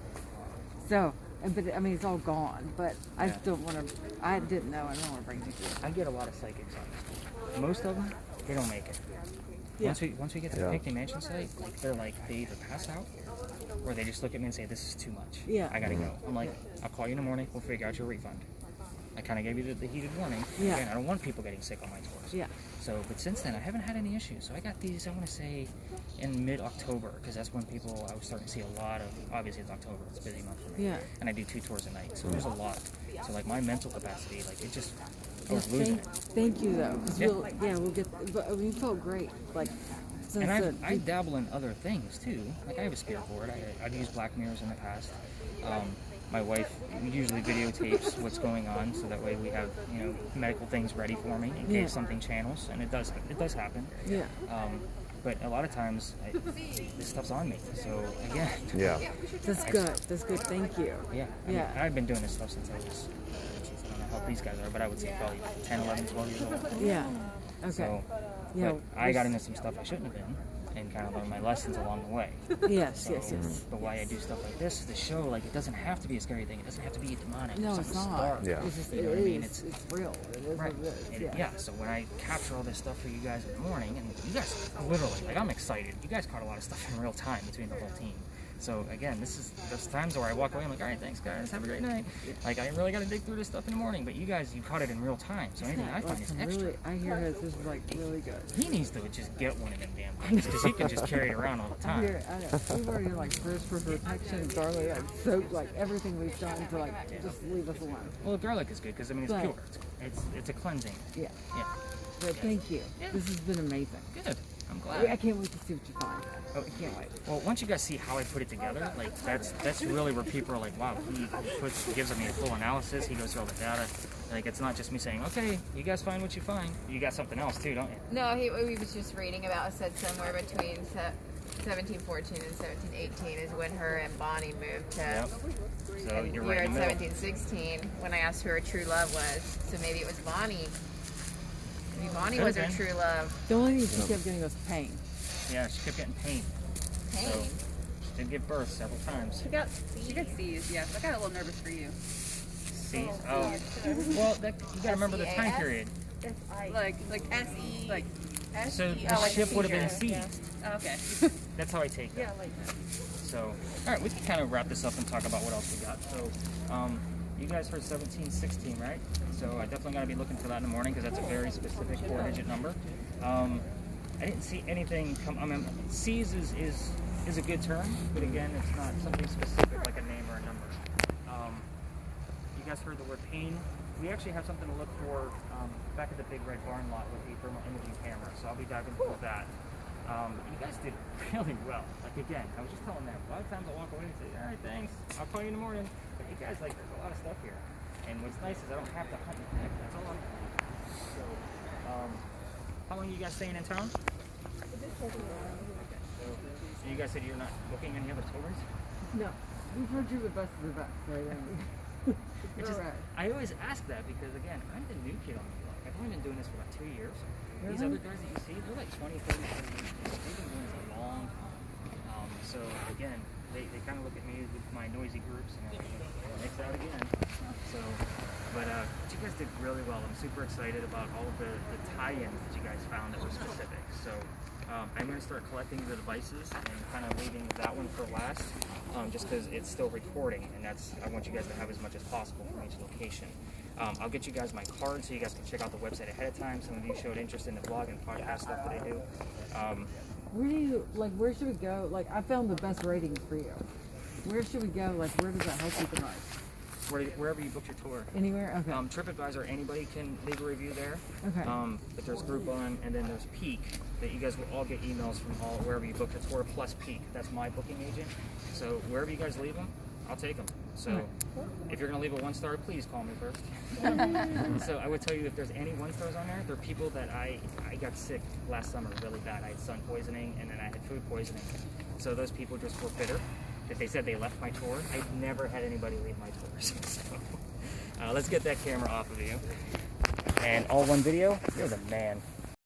So, but I mean, it's all gone. But I just don't want to. I didn't know. I don't want to bring it to you. I get a lot of psychics on this. Most of them, they don't make it. once we get to the Picnic Mansion site, like they're like they either pass out or they just look at me and say, "This is too much. Yeah. I gotta go." I'm like, "I'll call you in the morning. We'll figure out your refund." I kind of gave you the heated warning. Yeah. Again, I don't want people getting sick on my tours. Yeah. So, but since then, I haven't had any issues. So I got these, I want to say, in mid-October, because that's when I was starting to see a lot of, obviously it's October, it's a busy month for me. Yeah. And I do 2 tours a night, so there's a lot. So like my mental capacity, like it just, I Well, was losing it. thank you though. 'Cause Yeah. we'll get. But you felt great. Like, since And I dabble in other things too. Like I have a spirit board. I've used black mirrors in the past. My wife usually videotapes what's going on, so that way we have medical things ready for me in case something channels, and it does happen. Yeah. But a lot of times this stuff's on me. So again. Yeah. That's good. That's good. Thank you. Yeah. I mean, I've been doing this stuff since I was. I don't know how old these guys are, but I would say probably 10, 11, 12 years old. Yeah. Okay. So, yeah. but I got into some stuff I shouldn't have been, and kind of learned my lessons along the way. Yes. So, Yes. But why I do stuff like this is to show, like, it doesn't have to be a scary thing. It doesn't have to be demonic. No, It it's doesn't not. start. Yeah. It's just, You know what I mean? It's real. It is Right. what it is. And, yeah. So when I capture all this stuff for you guys in the morning, and you guys literally, like, I'm excited. You guys caught a lot of stuff in real time between the whole team. So again, there's times where I walk away, I'm like, all right, thanks guys, have a great night. Like I really got to dig through this stuff in the morning, but you guys, you caught it in real time. So anything I find is extra. Really, I hear this is like really good. He needs to just get one of them damn things because he can just carry it around all the I time. know. We've already like first for protection, garlic, like soap, like everything we've done to like just leave us alone. Well, garlic is good because I mean it's But- pure. It's a cleansing. Yeah. Yeah. But thank you. Yeah. This has been amazing. Good. I'm glad. I can't wait to see what you find. Oh, I can't wait. Well, once you guys see how I put it together, like that's really where people are like, wow, he gives me a full analysis. He goes through all the data. Like it's not just me saying, okay, you guys find what you find. You got something else too, don't you? No, he was just reading about, it said somewhere between 1714 and 1718 is when her and Bonnie moved to. Yep. So And you're we were right at in the middle. 1716 when I asked who her true love was. So maybe it was Bonnie. Maybe Bonnie Could've was her been. true love. The only thing she kept getting was pain. Yeah, she kept getting pain. Pain. So she did give birth several times. She got C's, yes. I got a little nervous for you. C's. Oh. Well, you gotta remember the time period. Like S-E, like So S-E, the like ship would have been seizure. seized. Oh, okay. That's how I take it. Yeah, like that. So, all right, we can kind of wrap this up and talk about what else we got. So, you guys heard 1716, right? So I definitely got to be looking for that in the morning because that's a very specific 4-digit number. I didn't see anything come. I mean, C's is a good term, but again, it's not something specific like a name or a number. You guys heard the word pain. We actually have something to look for back at the Big Red Barn lot with the thermal imaging camera, so I'll be diving into that. You guys did really well. Like again, I was just telling them, a lot of times I walk away and say, all right, thanks, I'll call you in the morning. But you guys, like, there's a lot of stuff here. And what's nice is I don't have to hunt and pick. That's all I'm doing. So, how long are you guys staying in town? So you guys said you're not booking any other tours? No. We've heard you're the best of the best, so It's just, alright. I always ask that because, again, I'm the new kid on the block. I've only been doing this for like 2 years. These Really? other guys that you see, they're like 20, 30 years. They've been doing this a long time. So, again, they kind of look at me with my noisy groups and mix out again. So, but you guys did really well. I'm super excited about all of the tie-ins that you guys found that were specific. So, I'm going to start collecting the devices and kind of leaving that one for last, just because it's still recording, and I want you guys to have as much as possible from each location. I'll get you guys my card so you guys can check out the website ahead of time. Some of you showed interest in the vlog and podcast stuff that I do. Where should we go? Like, I found the best ratings for you. Where should we go? Like, where does that help you the most? Wherever you book your tour. Anywhere? Okay. TripAdvisor, anybody can leave a review there. Okay. But there's Groupon, and then there's Peak, that you guys will all get emails from wherever you book your tour, plus Peak. That's my booking agent. So wherever you guys leave them, I'll take them. So if you're going to leave a 1-star, please call me first. So I would tell you if there's any 1-stars on there, they're people that I got sick last summer really bad. I had sun poisoning, and then I had food poisoning. So those people just were bitter that they said they left my tour. I've never had anybody leave my tours. So let's get that camera off of you. And all one video, you're the man.